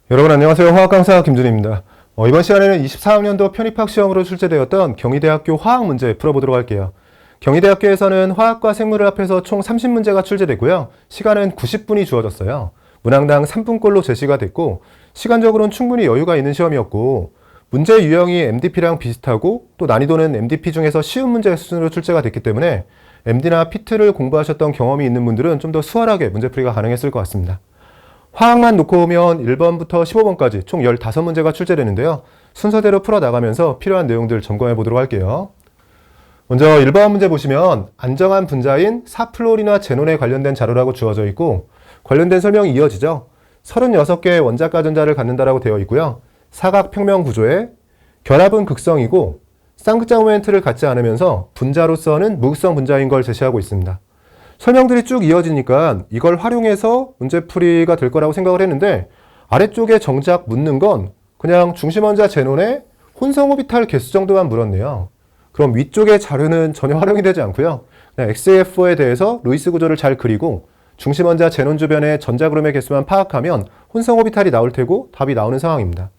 여러분 안녕하세요. 화학강사 김준입니다. 이번 시간에는 24학년도 편입학 시험으로 출제되었던 경희대학교 화학 문제 풀어보도록 할게요. 경희대학교에서는 화학과 생물을 합해서 총 30문제가 출제되고요. 시간은 90분이 주어졌어요. 문항당 3분꼴로 제시가 됐고 시간적으로는 충분히 여유가 있는 시험이었고 문제 유형이 MDP랑 비슷하고 또 난이도는 MDP 중에서 쉬운 문제 수준으로 출제가 됐기 때문에 MD나 피트를 공부하셨던 경험이 있는 분들은 좀 더 수월하게 문제풀이가 가능했을 것 같습니다. 화학만 놓고 보면 1번부터 15번까지 총 15문제가 출제되는데요. 순서대로 풀어나가면서 필요한 내용들 점검해 보도록 할게요. 먼저 1번 문제 보시면 안정한 분자인 사플로리나 제논에 관련된 자료라고 주어져 있고 관련된 설명이 이어지죠. 36개의 원자 가전자를 갖는다라고 되어 있고요. 사각평면 구조에 결합은 극성이고 쌍극자 모멘트를 갖지 않으면서 분자로서는 무극성 분자인 걸 제시하고 있습니다. 설명들이 쭉 이어지니까 이걸 활용해서 문제풀이가 될 거라고 생각을 했는데 아래쪽에 정작 묻는 건 그냥 중심원자 제논의 혼성오비탈 개수 정도만 물었네요. 그럼 위쪽의 자료는 전혀 활용이 되지 않고요. 그냥 XAF4에 대해서 루이스 구조를 잘 그리고 중심원자 제논 주변의 전자그룹의 개수만 파악하면 혼성오비탈이 나올 테고 답이 나오는 상황입니다.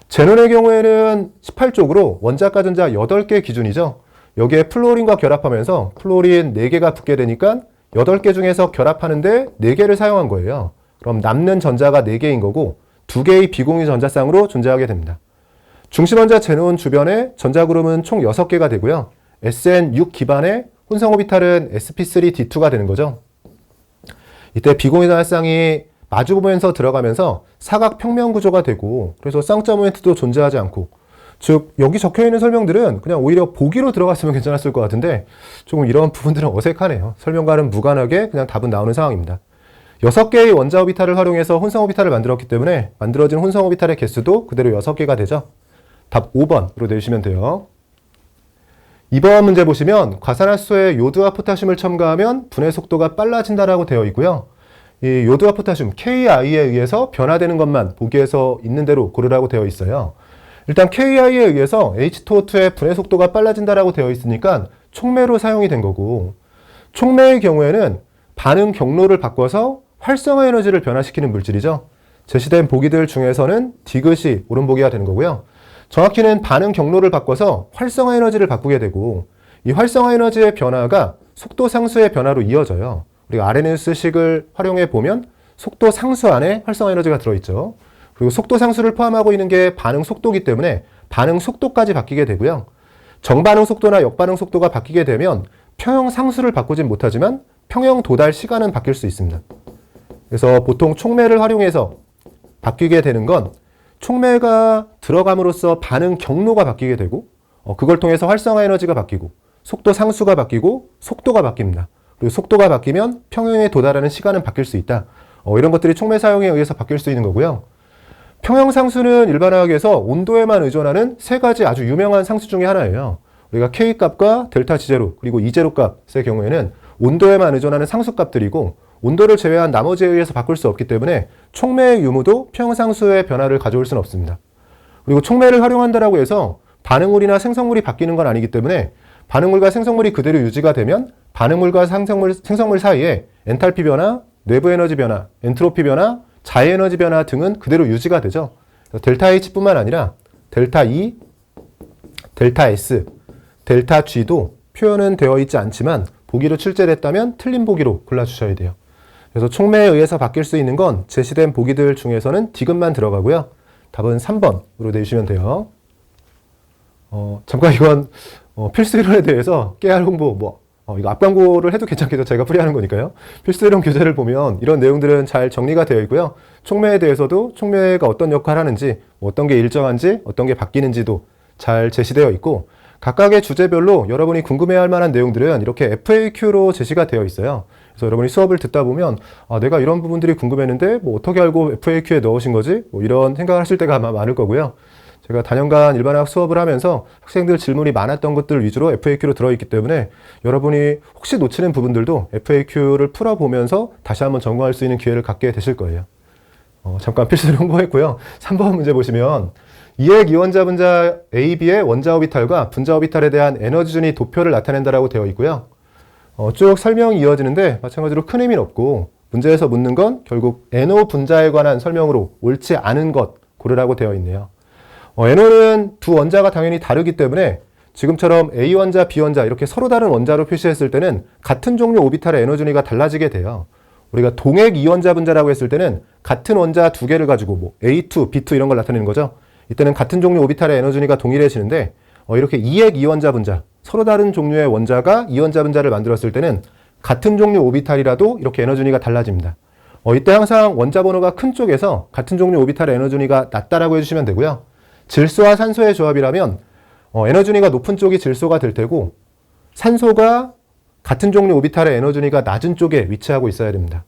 제논의 경우에는 18쪽으로 원자 가전자 8개 기준이죠. 여기에 플로린과 결합하면서 플로린 4개가 붙게 되니까 8개 중에서 결합하는데 4개를 사용한 거예요. 그럼 남는 전자가 4개인 거고 2개의 비공유 전자쌍으로 존재하게 됩니다. 중심원자 제논 주변에 전자그룹은 총 6개가 되고요. SN6 기반의 혼성오비탈은 sp3d2가 되는 거죠. 이때 비공유 전자쌍이 마주보면서 들어가면서 사각평면 구조가 되고 그래서 쌍극자 모멘트도 존재하지 않고 즉 여기 적혀있는 설명들은 그냥 오히려 보기로 들어갔으면 괜찮았을 것 같은데 조금 이런 부분들은 어색하네요. 설명과는 무관하게 그냥 답은 나오는 상황입니다. 6개의 원자 오비탈을 활용해서 혼성 오비탈을 만들었기 때문에 만들어진 혼성 오비탈의 개수도 그대로 6개가 되죠. 답 5번으로 내주시면 돼요. 2번 문제 보시면 과산화수소에 요드와 포타슘을 첨가하면 분해 속도가 빨라진다라고 되어 있고요. 이 요드와 포타슘 KI에 의해서 변화되는 것만 보기에서 있는 대로 고르라고 되어 있어요. 일단 KI에 의해서 H2O2의 분해 속도가 빨라진다라고 되어 있으니까 촉매로 사용이 된 거고 촉매의 경우에는 반응 경로를 바꿔서 활성화 에너지를 변화시키는 물질이죠. 제시된 보기들 중에서는 디귿이 옳은 보기가 되는 거고요. 정확히는 반응 경로를 바꿔서 활성화 에너지를 바꾸게 되고 이 활성화 에너지의 변화가 속도 상수의 변화로 이어져요. 우리가 아레니우스식을 활용해 보면 속도 상수 안에 활성화 에너지가 들어있죠. 그리고 속도 상수를 포함하고 있는 게 반응 속도이기 때문에 반응 속도까지 바뀌게 되고요. 정반응 속도나 역반응 속도가 바뀌게 되면 평형 상수를 바꾸진 못하지만 평형 도달 시간은 바뀔 수 있습니다. 그래서 보통 촉매를 활용해서 바뀌게 되는 건 촉매가 들어감으로써 반응 경로가 바뀌게 되고 그걸 통해서 활성화 에너지가 바뀌고 속도 상수가 바뀌고 속도가 바뀝니다. 그리고 속도가 바뀌면 평형에 도달하는 시간은 바뀔 수 있다. 이런 것들이 촉매 사용에 의해서 바뀔 수 있는 거고요. 평형상수는 일반화학에서 온도에만 의존하는 3가지 아주 유명한 상수 중에 하나예요. 우리가 K값과 델타 G제로 그리고 E제로 값의 경우에는 온도에만 의존하는 상수값들이고 온도를 제외한 나머지에 의해서 바꿀 수 없기 때문에 촉매의 유무도 평형상수의 변화를 가져올 수는 없습니다. 그리고 촉매를 활용한다라고 해서 반응물이나 생성물이 바뀌는 건 아니기 때문에 반응물과 생성물이 그대로 유지가 되면 반응물과 생성물 사이에 엔탈피 변화, 내부 에너지 변화, 엔트로피 변화, 자해 에너지 변화 등은 그대로 유지가 되죠. 델타 H뿐만 아니라 델타 E, 델타 S, 델타 G도 표현은 되어 있지 않지만 보기로 출제됐다면 틀린 보기로 골라주셔야 돼요. 그래서 촉매에 의해서 바뀔 수 있는 건 제시된 보기들 중에서는 디귿만 들어가고요. 답은 3번으로 내주시면 돼요. 잠깐 이건 필수 이론에 대해서 깨알 홍보 이거 앞광고를 해도 괜찮겠죠. 제가 풀이하는 거니까요. 필수 이론 교재를 보면 이런 내용들은 잘 정리가 되어 있고요. 촉매에 대해서도 촉매가 어떤 역할을 하는지, 어떤 게 일정한지, 어떤 게 바뀌는지도 잘 제시되어 있고 각각의 주제별로 여러분이 궁금해할 만한 내용들은 이렇게 FAQ로 제시가 되어 있어요. 그래서 여러분이 수업을 듣다 보면 내가 이런 부분들이 궁금했는데 어떻게 알고 FAQ에 넣으신 거지? 이런 생각을 하실 때가 아마 많을 거고요. 제가 다년간 일반화학 수업을 하면서 학생들 질문이 많았던 것들 위주로 FAQ로 들어있기 때문에 여러분이 혹시 놓치는 부분들도 FAQ를 풀어보면서 다시 한번 점검할 수 있는 기회를 갖게 되실 거예요. 잠깐 필수를 홍보했고요. 3번 문제 보시면 이액 이원자 분자 AB의 원자 오비탈과 분자 오비탈에 대한 에너지준위 도표를 나타낸다라고 되어 있고요. 쭉 설명이 이어지는데 마찬가지로 큰 의미는 없고 문제에서 묻는 건 결국 NO 분자에 관한 설명으로 옳지 않은 것 고르라고 되어 있네요. NO는 두 원자가 당연히 다르기 때문에 지금처럼 A 원자, B 원자 이렇게 서로 다른 원자로 표시했을 때는 같은 종류 오비탈의 에너 준위가 달라지게 돼요. 우리가 동액 이원자 분자라고 했을 때는 같은 원자 두 개를 가지고 뭐 A2, B2 이런 걸 나타내는 거죠. 이때는 같은 종류 오비탈의 에너 준위가 동일해지는데 이렇게 이액 이원자 분자, 서로 다른 종류의 원자가 이원자 분자를 만들었을 때는 같은 종류 오비탈이라도 이렇게 에너 준위가 달라집니다. 이때 항상 원자 번호가 큰 쪽에서 같은 종류 오비탈의 에너 준위가 낮다라고 해주시면 되고요. 질소와 산소의 조합이라면 에너 준위가 높은 쪽이 질소가 될 테고 산소가 같은 종류 오비탈의 에너 준위가 낮은 쪽에 위치하고 있어야 됩니다.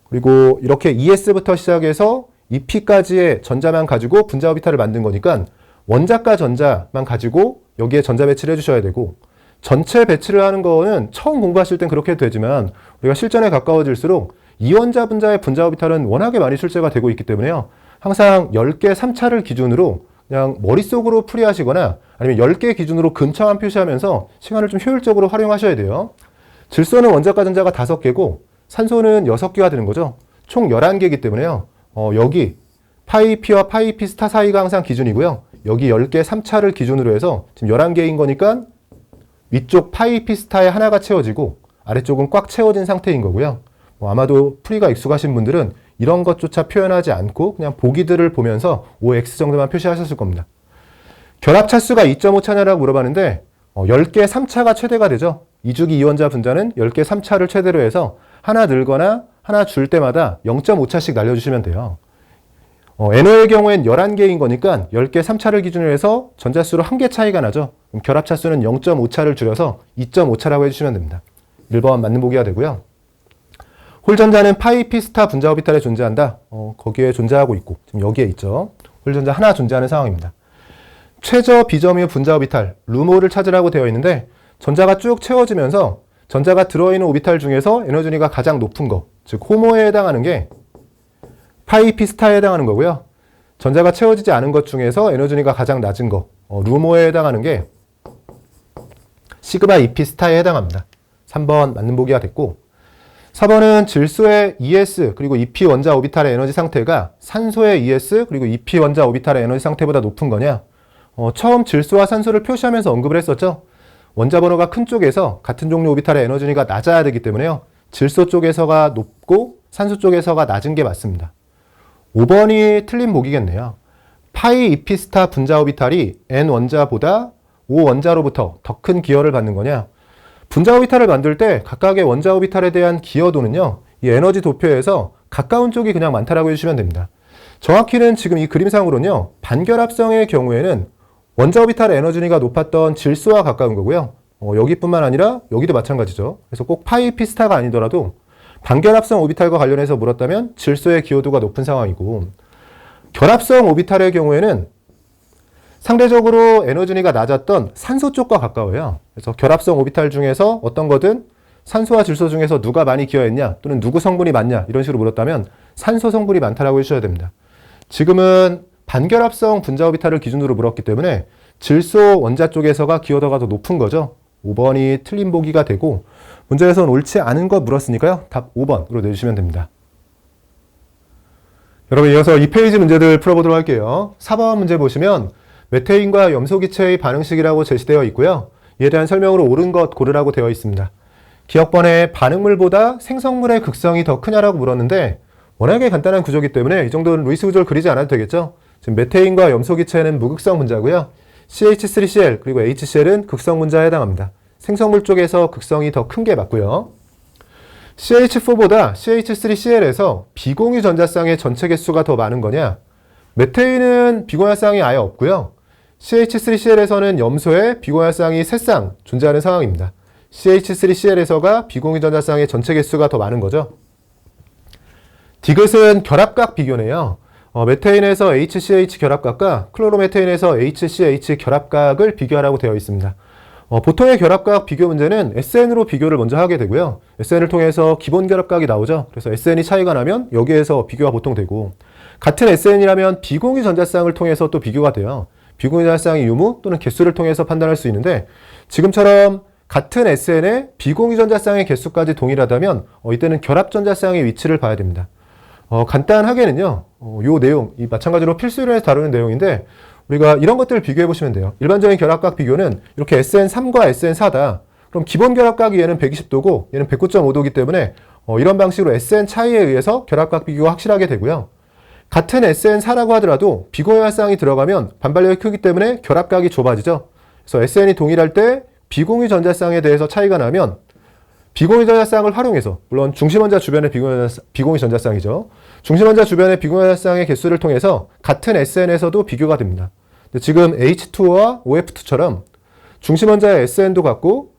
그리고 이렇게 ES부터 시작해서 EP까지의 전자만 가지고 분자 오비탈을 만든 거니까 원자과 전자만 가지고 여기에 전자 배치를 해주셔야 되고 전체 배치를 하는 거는 처음 공부하실 땐 그렇게 해도 되지만 우리가 실전에 가까워질수록 이원자 분자의 분자 오비탈은 워낙에 많이 출제가 되고 있기 때문에요. 항상 10개 3차를 기준으로 그냥 머릿속으로 풀이하시거나 아니면 10개 기준으로 근처만 표시하면서 시간을 좀 효율적으로 활용하셔야 돼요. 질소는 원자과 전자가 5개고 산소는 6개가 되는 거죠. 총 11개이기 때문에요. 여기 파이P와 파이P 스타 사이가 항상 기준이고요. 여기 10개 3차를 기준으로 해서 지금 11개인 거니까 위쪽 파이P 스타에 하나가 채워지고 아래쪽은 꽉 채워진 상태인 거고요. 아마도 풀이가 익숙하신 분들은 이런 것조차 표현하지 않고 그냥 보기들을 보면서 OX 정도만 표시하셨을 겁니다. 결합 차수가 2.5차냐라고 물어봤는데 10개 3차가 최대가 되죠. 2주기 이원자 분자는 10개 3차를 최대로 해서 하나 늘거나 하나 줄 때마다 0.5차씩 날려주시면 돼요. NO의 경우엔 11개인 거니까 10개 3차를 기준으로 해서 전자수로 1개 차이가 나죠. 그럼 결합 차수는 0.5차를 줄여서 2.5차라고 해주시면 됩니다. 1번 맞는 보기가 되고요. 홀전자는 파이P 스타 분자 오비탈에 존재한다. 거기에 존재하고 있고 지금 여기에 있죠. 홀전자 하나 존재하는 상황입니다. 최저 비점유 분자 오비탈 루모를 찾으라고 되어 있는데 전자가 쭉 채워지면서 전자가 들어있는 오비탈 중에서 에너 준위가 가장 높은 거, 즉 호모에 해당하는 게 파이P 스타에 해당하는 거고요. 전자가 채워지지 않은 것 중에서 에너 준위가 가장 낮은 거, 루모에 해당하는 게 시그마 EP 스타에 해당합니다. 3번 맞는 보기가 됐고 4번은 질소의 ES 그리고 EP 원자 오비탈의 에너지 상태가 산소의 ES 그리고 EP 원자 오비탈의 에너지 상태보다 높은 거냐? 처음 질소와 산소를 표시하면서 언급을 했었죠. 원자 번호가 큰 쪽에서 같은 종류 오비탈의 에너 준위가 낮아야 되기 때문에요. 질소 쪽에서가 높고 산소 쪽에서가 낮은 게 맞습니다. 5번이 틀린 보기겠네요. 파이 EP 스타 분자 오비탈이 N 원자보다 O 원자로부터 더 큰 기여를 받는 거냐? 분자 오비탈을 만들 때 각각의 원자 오비탈에 대한 기여도는요. 이 에너지 도표에서 가까운 쪽이 그냥 많다라고 해주시면 됩니다. 정확히는 지금 이 그림상으로는요. 반결합성의 경우에는 원자 오비탈의 에너 준위가 높았던 질소와 가까운 거고요. 여기뿐만 아니라 여기도 마찬가지죠. 그래서 꼭 파이P 스타가 아니더라도 반결합성 오비탈과 관련해서 물었다면 질소의 기여도가 높은 상황이고 결합성 오비탈의 경우에는 상대적으로 에너 준위가 낮았던 산소 쪽과 가까워요. 그래서 결합성 오비탈 중에서 어떤 거든 산소와 질소 중에서 누가 많이 기여했냐 또는 누구 성분이 많냐 이런 식으로 물었다면 산소 성분이 많다라고 해주셔야 됩니다. 지금은 반결합성 분자 오비탈을 기준으로 물었기 때문에 질소 원자 쪽에서가 기여도가 더 높은 거죠. 5번이 틀린 보기가 되고 문제에서는 옳지 않은 것 물었으니까요. 답 5번으로 내주시면 됩니다. 여러분 이어서 2페이지 문제들 풀어보도록 할게요. 4번 문제 보시면 메테인과 염소기체의 반응식이라고 제시되어 있고요. 이에 대한 설명으로 옳은 것 고르라고 되어 있습니다. 기억번에 반응물보다 생성물의 극성이 더 크냐라고 물었는데 워낙에 간단한 구조이기 때문에 이 정도는 루이스 구조를 그리지 않아도 되겠죠. 지금 메테인과 염소기체는 무극성 분자고요. CH3Cl 그리고 HCl은 극성 분자에 해당합니다. 생성물 쪽에서 극성이 더 큰 게 맞고요. CH4보다 CH3Cl에서 비공유 전자쌍의 전체 개수가 더 많은 거냐? 메테인은 비공유쌍이 아예 없고요. CH3Cl에서는 염소의 비공유쌍이 3쌍 존재하는 상황입니다. CH3Cl에서가 비공유 전자쌍의 전체 개수가 더 많은 거죠. 디귿은 결합각 비교네요. 메테인에서 HCH 결합각과 클로로메테인에서 HCH 결합각을 비교하라고 되어 있습니다. 보통의 결합각 비교 문제는 SN으로 비교를 먼저 하게 되고요. SN을 통해서 기본 결합각이 나오죠. 그래서 SN이 차이가 나면 여기에서 비교가 보통 되고 같은 SN이라면 비공유 전자쌍을 통해서 또 비교가 돼요. 비공유 전자쌍의 유무 또는 개수를 통해서 판단할 수 있는데 지금처럼 같은 SN에 비공유전자쌍의 개수까지 동일하다면 이때는 결합전자쌍의 위치를 봐야 됩니다. 간단하게는요, 요 내용, 이 마찬가지로 필수이론에서 다루는 내용인데 우리가 이런 것들을 비교해 보시면 돼요. 일반적인 결합각 비교는 이렇게 SN3과 SN4다. 그럼 기본 결합각이 얘는 120도고 얘는 109.5도이기 때문에 이런 방식으로 SN 차이에 의해서 결합각 비교가 확실하게 되고요. 같은 SN4라고 하더라도 비공유전자쌍이 들어가면 반발력이 크기 때문에 결합각이 좁아지죠. 그래서 SN이 동일할 때 비공유전자쌍에 대해서 차이가 나면 비공유전자쌍을 활용해서, 물론 중심원자 주변의 비공유전자쌍이죠. 중심원자 주변의 비공유전자쌍의 개수를 통해서 같은 SN에서도 비교가 됩니다. 근데 지금 H2와 OF2처럼 중심원자의 SN도 같고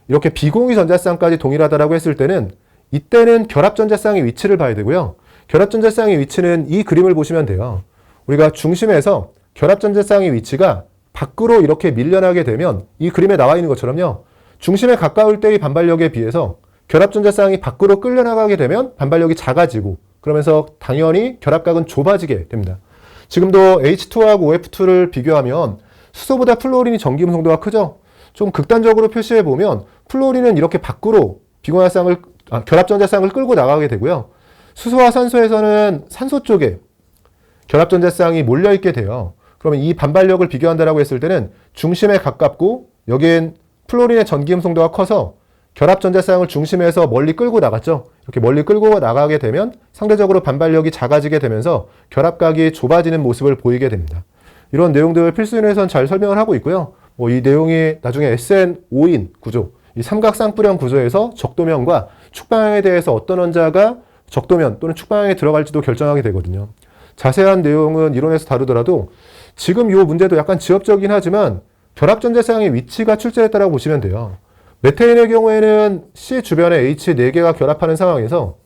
이렇게 비공유전자쌍까지 동일하다라고 했을 때는 이때는 결합전자쌍의 위치를 봐야 되고요. 결합전자쌍의 위치는 이 그림을 보시면 돼요. 우리가 중심에서 결합전자쌍의 위치가 밖으로 이렇게 밀려나게 되면 이 그림에 나와 있는 것처럼요. 중심에 가까울 때의 반발력에 비해서 결합전자쌍이 밖으로 끌려나가게 되면 반발력이 작아지고 그러면서 당연히 결합각은 좁아지게 됩니다. 지금도 H2하고 OF2를 비교하면 수소보다 플루오린이 전기음성도가 크죠? 좀 극단적으로 표시해 보면 플루오린은 이렇게 밖으로 결합전자쌍을 끌고 나가게 되고요. 수소와 산소에서는 산소 쪽에 결합전자쌍이 몰려있게 돼요. 그러면 이 반발력을 비교한다라고 했을 때는 중심에 가깝고 여기엔 플루오린의 전기음성도가 커서 결합전자쌍을 중심에서 멀리 끌고 나갔죠. 이렇게 멀리 끌고 나가게 되면 상대적으로 반발력이 작아지게 되면서 결합각이 좁아지는 모습을 보이게 됩니다. 이런 내용들 필수이론에서는 잘 설명을 하고 있고요. 이 내용이 나중에 SN5인 구조, 이 삼각 쌍뿔형 구조에서 적도면과 축방향에 대해서 어떤 원자가 적도면 또는 축방향에 들어갈지도 결정하게 되거든요. 자세한 내용은 이론에서 다루더라도 지금 이 문제도 약간 지엽적이긴 하지만 결합전자쌍의 위치가 출제됐다고 보시면 돼요. 메테인의 경우에는 C 주변에 H 4개가 결합하는 상황에서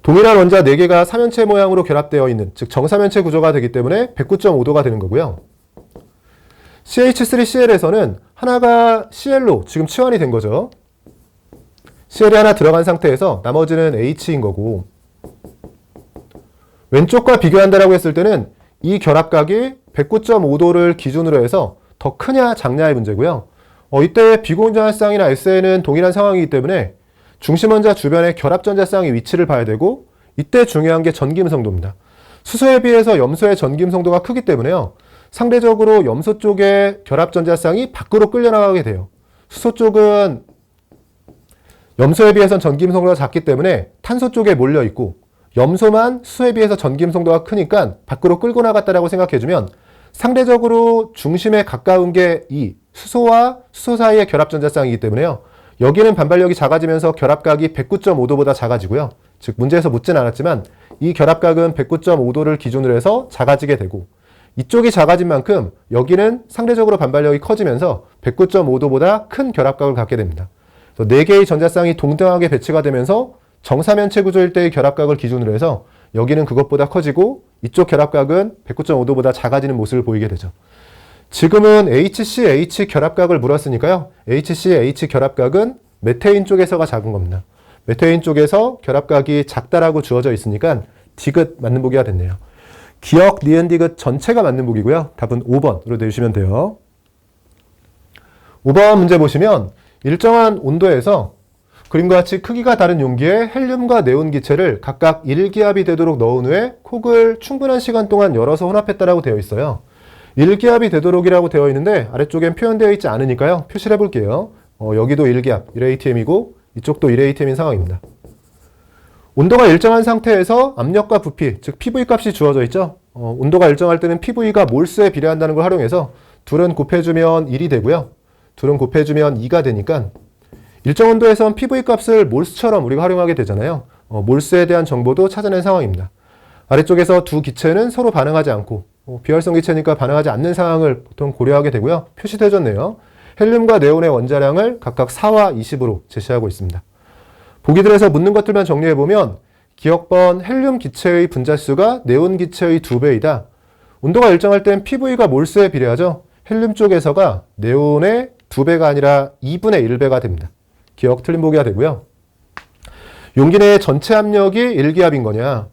동일한 원자 4개가 삼연체 모양으로 결합되어 있는, 즉 정삼연체 구조가 되기 때문에 109.5도가 되는 거고요. CH3Cl에서는 하나가 CL로 지금 치환이 된 거죠. CL이 하나 들어간 상태에서 나머지는 H인 거고, 왼쪽과 비교한다라고 했을 때는 이 결합각이 109.5도를 기준으로 해서 더 크냐 작냐의 문제고요. 이때 비공유전자쌍이나 SN은 동일한 상황이기 때문에 중심원자 주변의 결합전자쌍의 위치를 봐야 되고, 이때 중요한 게 전기음성도입니다. 수소에 비해서 염소의 전기음성도가 크기 때문에요. 상대적으로 염소 쪽의 결합전자쌍이 밖으로 끌려나가게 돼요. 수소 쪽은 염소에 비해서는 전기음성도가 작기 때문에 탄소 쪽에 몰려있고, 염소만 수소에 비해서 전기음성도가 크니까 밖으로 끌고 나갔다라고 생각해주면 상대적으로 중심에 가까운 게 이 수소와 수소 사이의 결합전자쌍이기 때문에요. 여기는 반발력이 작아지면서 결합각이 109.5도보다 작아지고요. 즉 문제에서 묻진 않았지만 이 결합각은 109.5도를 기준으로 해서 작아지게 되고, 이쪽이 작아진 만큼 여기는 상대적으로 반발력이 커지면서 109.5도보다 큰 결합각을 갖게 됩니다. 4개의 전자쌍이 동등하게 배치가 되면서 정삼연체 구조일 때의 결합각을 기준으로 해서 여기는 그것보다 커지고 이쪽 결합각은 109.5도보다 작아지는 모습을 보이게 되죠. 지금은 HCH 결합각을 물었으니까요. HCH 결합각은 메테인 쪽에서가 작은 겁니다. 메테인 쪽에서 결합각이 작다라고 주어져 있으니까 디귿 맞는 보기가 됐네요. 기억, 니은, 디귿 전체가 맞는 보기고요. 답은 5번으로 내주시면 돼요. 5번 문제 보시면 일정한 온도에서 그림과 같이 크기가 다른 용기에 헬륨과 네온 기체를 각각 1기압이 되도록 넣은 후에 콕을 충분한 시간 동안 열어서 혼합했다라고 되어 있어요. 1기압이 되도록이라고 되어 있는데 아래쪽엔 표현되어 있지 않으니까요. 표시를 해볼게요. 여기도 1기압, 1atm이고 이쪽도 1atm인 상황입니다. 온도가 일정한 상태에서 압력과 부피, 즉 PV 값이 주어져 있죠. 온도가 일정할 때는 PV가 몰수에 비례한다는 걸 활용해서 둘은 곱해주면 1이 되고요. 둘은 곱해주면 2가 되니까 일정 온도에선 PV 값을 몰수처럼 우리가 활용하게 되잖아요. 몰수에 대한 정보도 찾아낸 상황입니다. 아래쪽에서 두 기체는 서로 반응하지 않고 비활성 기체니까 반응하지 않는 상황을 보통 고려하게 되고요. 표시되어졌네요. 헬륨과 네온의 원자량을 각각 4와 20으로 제시하고 있습니다. 보기들에서 묻는 것들만 정리해보면 기억번 헬륨 기체의 분자수가 네온 기체의 2배이다. 온도가 일정할 땐 PV가 몰수에 비례하죠. 헬륨 쪽에서가 네온의 2배가 아니라 2분의 1배가 됩니다. 기억 틀린 보기가 되고요. 용기 내의 전체 압력이 1기압인 거냐.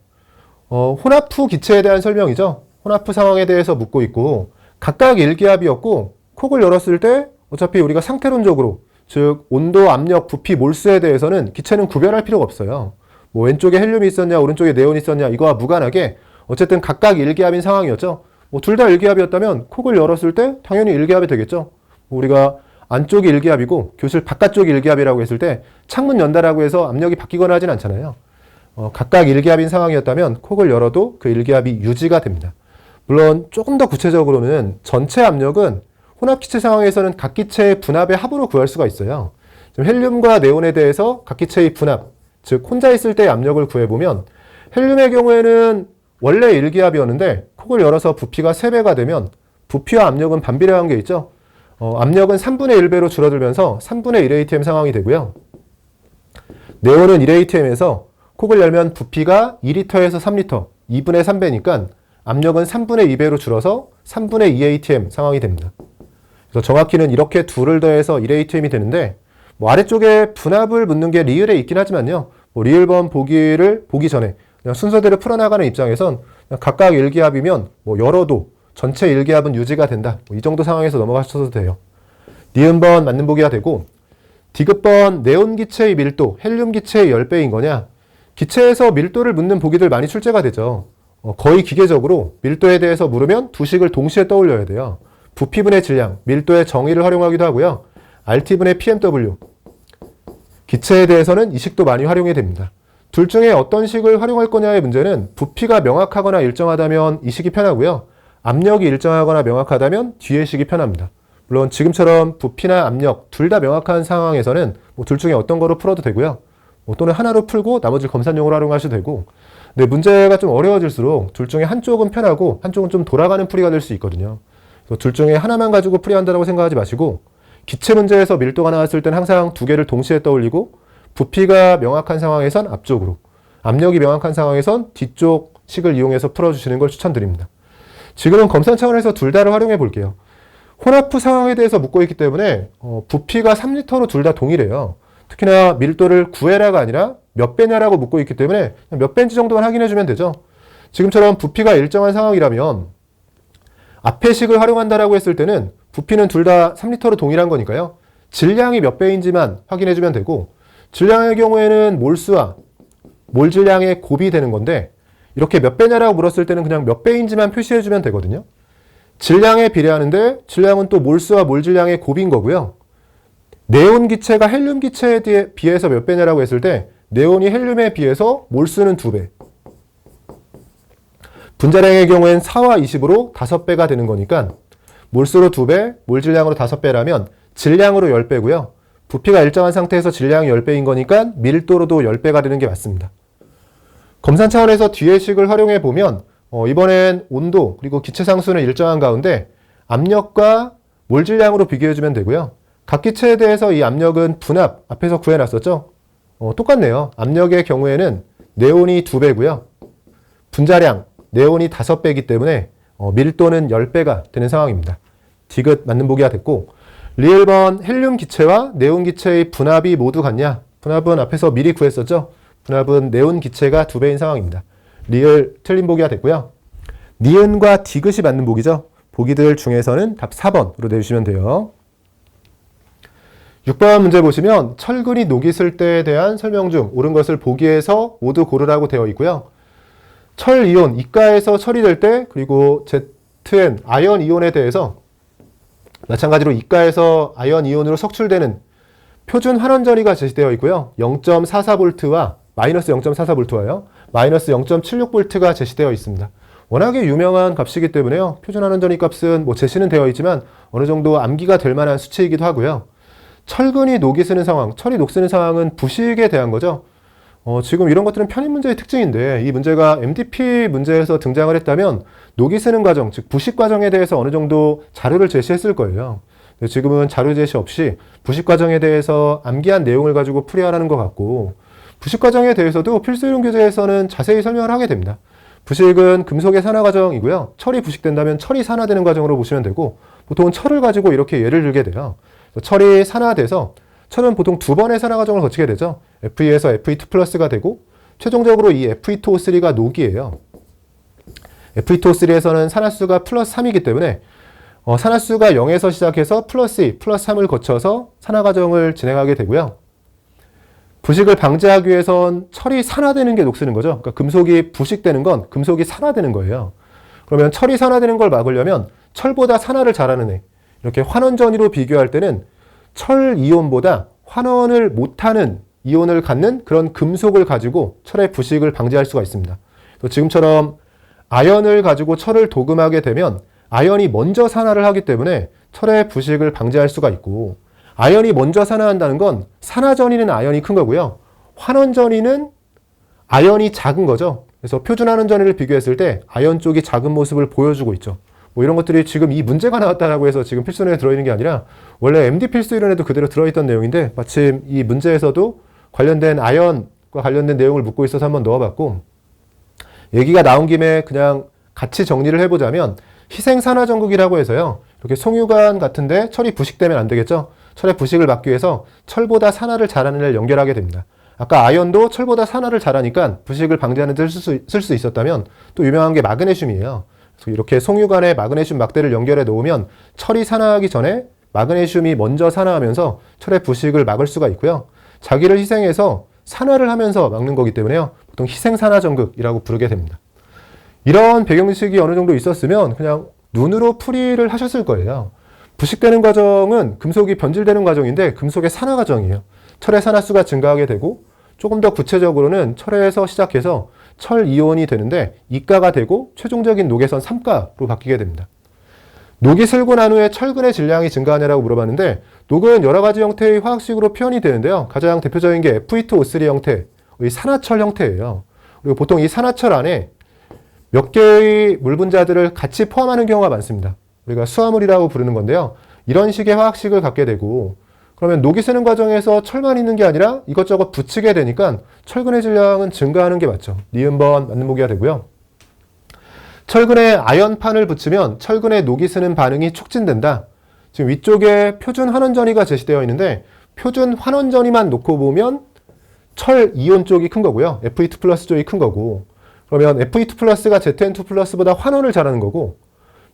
혼합 후 기체에 대한 설명이죠. 혼합 후 상황에 대해서 묻고 있고 각각 1기압이었고 콕을 열었을 때 어차피 우리가 상태론적으로, 즉 온도, 압력, 부피, 몰수에 대해서는 기체는 구별할 필요가 없어요. 뭐 왼쪽에 헬륨이 있었냐, 오른쪽에 네온이 있었냐, 이거와 무관하게 어쨌든 각각 일기압인 상황이었죠. 뭐 둘 다 일기압이었다면 콕을 열었을 때 당연히 일기압이 되겠죠. 뭐 우리가 안쪽이 일기압이고 교실 바깥쪽이 일기압이라고 했을 때 창문 연다라고 해서 압력이 바뀌거나 하진 않잖아요. 각각 일기압인 상황이었다면 콕을 열어도 그 일기압이 유지가 됩니다. 물론 조금 더 구체적으로는 전체 압력은 혼합기체 상황에서는 각 기체의 분압의 합으로 구할 수가 있어요. 헬륨과 네온에 대해서 각 기체의 분압, 즉 혼자 있을 때의 압력을 구해보면 헬륨의 경우에는 원래 일기압이었는데 콕을 열어서 부피가 3배가 되면 부피와 압력은 반비례한 게 있죠. 압력은 3분의 1배로 줄어들면서 3분의 1atm 상황이 되고요. 네온은 1atm에서 콕을 열면 부피가 2리터에서 3리터, 2분의 3배니까 압력은 3분의 2배로 줄어서 3분의 2atm 상황이 됩니다. 그래서 정확히는 이렇게 둘을 더해서 1atm이 되는데 뭐 아래쪽에 분압을 묻는 게 리을에 있긴 하지만요. 뭐 리을번 보기 전에 그냥 순서대로 풀어나가는 입장에선 그냥 각각 일기압이면 뭐 열어도 전체 일기압은 유지가 된다. 뭐이 정도 상황에서 넘어가셔도 돼요. 니은번 맞는 보기가 되고 디귿번 네온 기체의 밀도, 헬륨 기체의 10배인 거냐? 기체에서 밀도를 묻는 보기들 많이 출제가 되죠. 거의 기계적으로 밀도에 대해서 물으면 두 식을 동시에 떠올려야 돼요. 부피분의 질량, 밀도의 정의를 활용하기도 하고요. RT분의 PMW. 기체에 대해서는 이 식도 많이 활용이 됩니다. 둘 중에 어떤 식을 활용할 거냐의 문제는 부피가 명확하거나 일정하다면 이 식이 편하고요. 압력이 일정하거나 명확하다면 뒤의 식이 편합니다. 물론 지금처럼 부피나 압력 둘 다 명확한 상황에서는 뭐 둘 중에 어떤 거로 풀어도 되고요. 또는 하나로 풀고 나머지 검산용으로 활용하셔도 되고. 근데 문제가 좀 어려워질수록 둘 중에 한쪽은 편하고 한쪽은 좀 돌아가는 풀이가 될 수 있거든요. 그래서 둘 중에 하나만 가지고 풀이한다고 생각하지 마시고 기체 문제에서 밀도가 나왔을 때는 항상 두 개를 동시에 떠올리고 부피가 명확한 상황에선 앞쪽으로, 압력이 명확한 상황에선 뒤쪽 식을 이용해서 풀어주시는 걸 추천드립니다. 지금은 검산 차원에서 둘 다를 활용해 볼게요. 혼합부 상황에 대해서 묻고 있기 때문에 부피가 3리터로 둘 다 동일해요. 특히나 밀도를 구해라가 아니라 몇 배냐라고 묻고 있기 때문에 몇 배인지 정도만 확인해 주면 되죠. 지금처럼 부피가 일정한 상황이라면 앞에 식을 활용한다라고 했을 때는 부피는 둘 다 3리터로 동일한 거니까요. 질량이 몇 배인지만 확인해 주면 되고 질량의 경우에는 몰수와 몰 질량의 곱이 되는 건데 이렇게 몇 배냐라고 물었을 때는 그냥 몇 배인지만 표시해 주면 되거든요. 질량에 비례하는데 질량은 또 몰수와 몰 질량의 곱인 거고요. 네온 기체가 헬륨 기체에 비해서 몇 배냐라고 했을 때 네온이 헬륨에 비해서 몰수는 2배. 분자량의 경우엔 4와 20으로 5배가 되는 거니까 몰수로 2배, 몰 질량으로 5배라면 질량으로 10배고요. 부피가 일정한 상태에서 질량이 10배인 거니까 밀도로도 10배가 되는 게 맞습니다. 검산 차원에서 뒤의 식을 활용해 보면 이번엔 온도 그리고 기체 상수는 일정한 가운데 압력과 몰 질량으로 비교해 주면 되고요. 각 기체에 대해서 이 압력은 분압 앞에서 구해놨었죠. 똑같네요. 압력의 경우에는 네온이 2배고요. 분자량 네온이 5배이기 때문에 밀도는 10배가 되는 상황입니다. 디귿 맞는 보기가 됐고 리을번 헬륨 기체와 네온 기체의 분압이 모두 같냐? 분압은 앞에서 미리 구했었죠. 분압은 네온 기체가 2배인 상황입니다. 리을 틀린 보기가 됐고요. 니은과 디귿이 맞는 보기죠. 보기들 중에서는 답 4번으로 내주시면 돼요. 6번 문제 보시면 철근이 녹이 슬 때에 대한 설명 중 옳은 것을 보기에서 모두 고르라고 되어 있고요. 철 이온, 이가에서 철이 될 때 그리고 ZN, 아연 이온에 대해서 마찬가지로 이가에서 아연 이온으로 석출되는 표준 환원전이가 제시되어 있고요. 0.44V와 마이너스 0.44V와요. 마이너스 0.76V가 제시되어 있습니다. 워낙에 유명한 값이기 때문에요. 표준 환원전이 값은 뭐 제시는 되어 있지만 어느 정도 암기가 될 만한 수치이기도 하고요. 철근이 녹이 쓰는 상황, 철이 녹쓰는 상황은 부식에 대한 거죠. 지금 이런 것들은 편입 문제의 특징인데 이 문제가 MDP 문제에서 등장을 했다면 녹이 쓰는 과정, 즉 부식 과정에 대해서 어느 정도 자료를 제시했을 거예요. 지금은 자료 제시 없이 부식 과정에 대해서 암기한 내용을 가지고 풀이하라는 것 같고 부식 과정에 대해서도 필수 이론 교재에서는 자세히 설명을 하게 됩니다. 부식은 금속의 산화 과정이고요. 철이 부식된다면 철이 산화되는 과정으로 보시면 되고 보통은 철을 가지고 이렇게 예를 들게 돼요. 철이 산화돼서 철은 보통 2번의 산화 과정을 거치게 되죠. Fe2에서 Fe2 플러스가 되고 최종적으로 이 Fe2O3가 녹이에요. Fe2O3에서는 산화수가 플러스 3이기 때문에 산화수가 0에서 시작해서 플러스 2, 플러스 3을 거쳐서 산화 과정을 진행하게 되고요. 부식을 방지하기 위해선 철이 산화되는 게 녹쓰는 거죠. 그러니까 금속이 부식되는 건 금속이 산화되는 거예요. 그러면 철이 산화되는 걸 막으려면 철보다 산화를 잘하는 애, 이렇게 환원전이로 비교할 때는 철 이온보다 환원을 못하는 이온을 갖는 그런 금속을 가지고 철의 부식을 방지할 수가 있습니다. 지금처럼 아연을 가지고 철을 도금하게 되면 아연이 먼저 산화를 하기 때문에 철의 부식을 방지할 수가 있고, 아연이 먼저 산화한다는 건 산화전이는 아연이 큰 거고요. 환원전이는 아연이 작은 거죠. 그래서 표준환원전이를 비교했을 때 아연 쪽이 작은 모습을 보여주고 있죠. 뭐 이런 것들이 지금 이 문제가 나왔다라고 해서 지금 필수론에 들어있는 게 아니라 원래 MD 필수 이론에도 그대로 들어있던 내용인데 마침 이 문제에서도 관련된 아연과 관련된 내용을 묻고 있어서 한번 넣어봤고, 얘기가 나온 김에 그냥 같이 정리를 해보자면 희생산화전극이라고 해서요. 이렇게 송유관 같은데 철이 부식되면 안 되겠죠. 철의 부식을 막기 위해서 철보다 산화를 잘하는 애를 연결하게 됩니다. 아까 아연도 철보다 산화를 잘하니까 부식을 방지하는 데 쓸 수 있었다면 또 유명한 게 마그네슘이에요. 그래서 이렇게 송유관에 마그네슘 막대를 연결해 놓으면 철이 산화하기 전에 마그네슘이 먼저 산화하면서 철의 부식을 막을 수가 있고요. 자기를 희생해서 산화를 하면서 막는 거기 때문에요. 보통 희생산화전극이라고 부르게 됩니다. 이런 배경지식이 어느 정도 있었으면 그냥 눈으로 풀이를 하셨을 거예요. 부식되는 과정은 금속이 변질되는 과정인데 금속의 산화 과정이에요. 철의 산화수가 증가하게 되고, 조금 더 구체적으로는 철에서 시작해서 철 이온이 되는데 2가가 되고 최종적인 녹에선 3가로 바뀌게 됩니다. 녹이 슬고 난 후에 철근의 질량이 증가하냐라고 물어봤는데, 녹은 여러 가지 형태의 화학식으로 표현이 되는데요. 가장 대표적인 게 Fe2O3 형태의 산화철 형태예요. 그리고 보통 이 산화철 안에 몇 개의 물 분자들을 같이 포함하는 경우가 많습니다. 우리가 수화물이라고 부르는 건데요. 이런 식의 화학식을 갖게 되고, 그러면 녹이 새는 과정에서 철만 있는 게 아니라 이것저것 붙이게 되니까 철근의 질량은 증가하는 게 맞죠. 니은번 맞는 보기가 되고요. 철근에 아연판을 붙이면 철근에 녹이 쓰는 반응이 촉진된다. 지금 위쪽에 표준 환원전이가 제시되어 있는데 표준 환원전이만 놓고 보면 철 이온 쪽이 큰 거고요. Fe2 플러스 쪽이 큰 거고, 그러면 Fe2 플러스가 Zn2 플러스보다 환원을 잘하는 거고,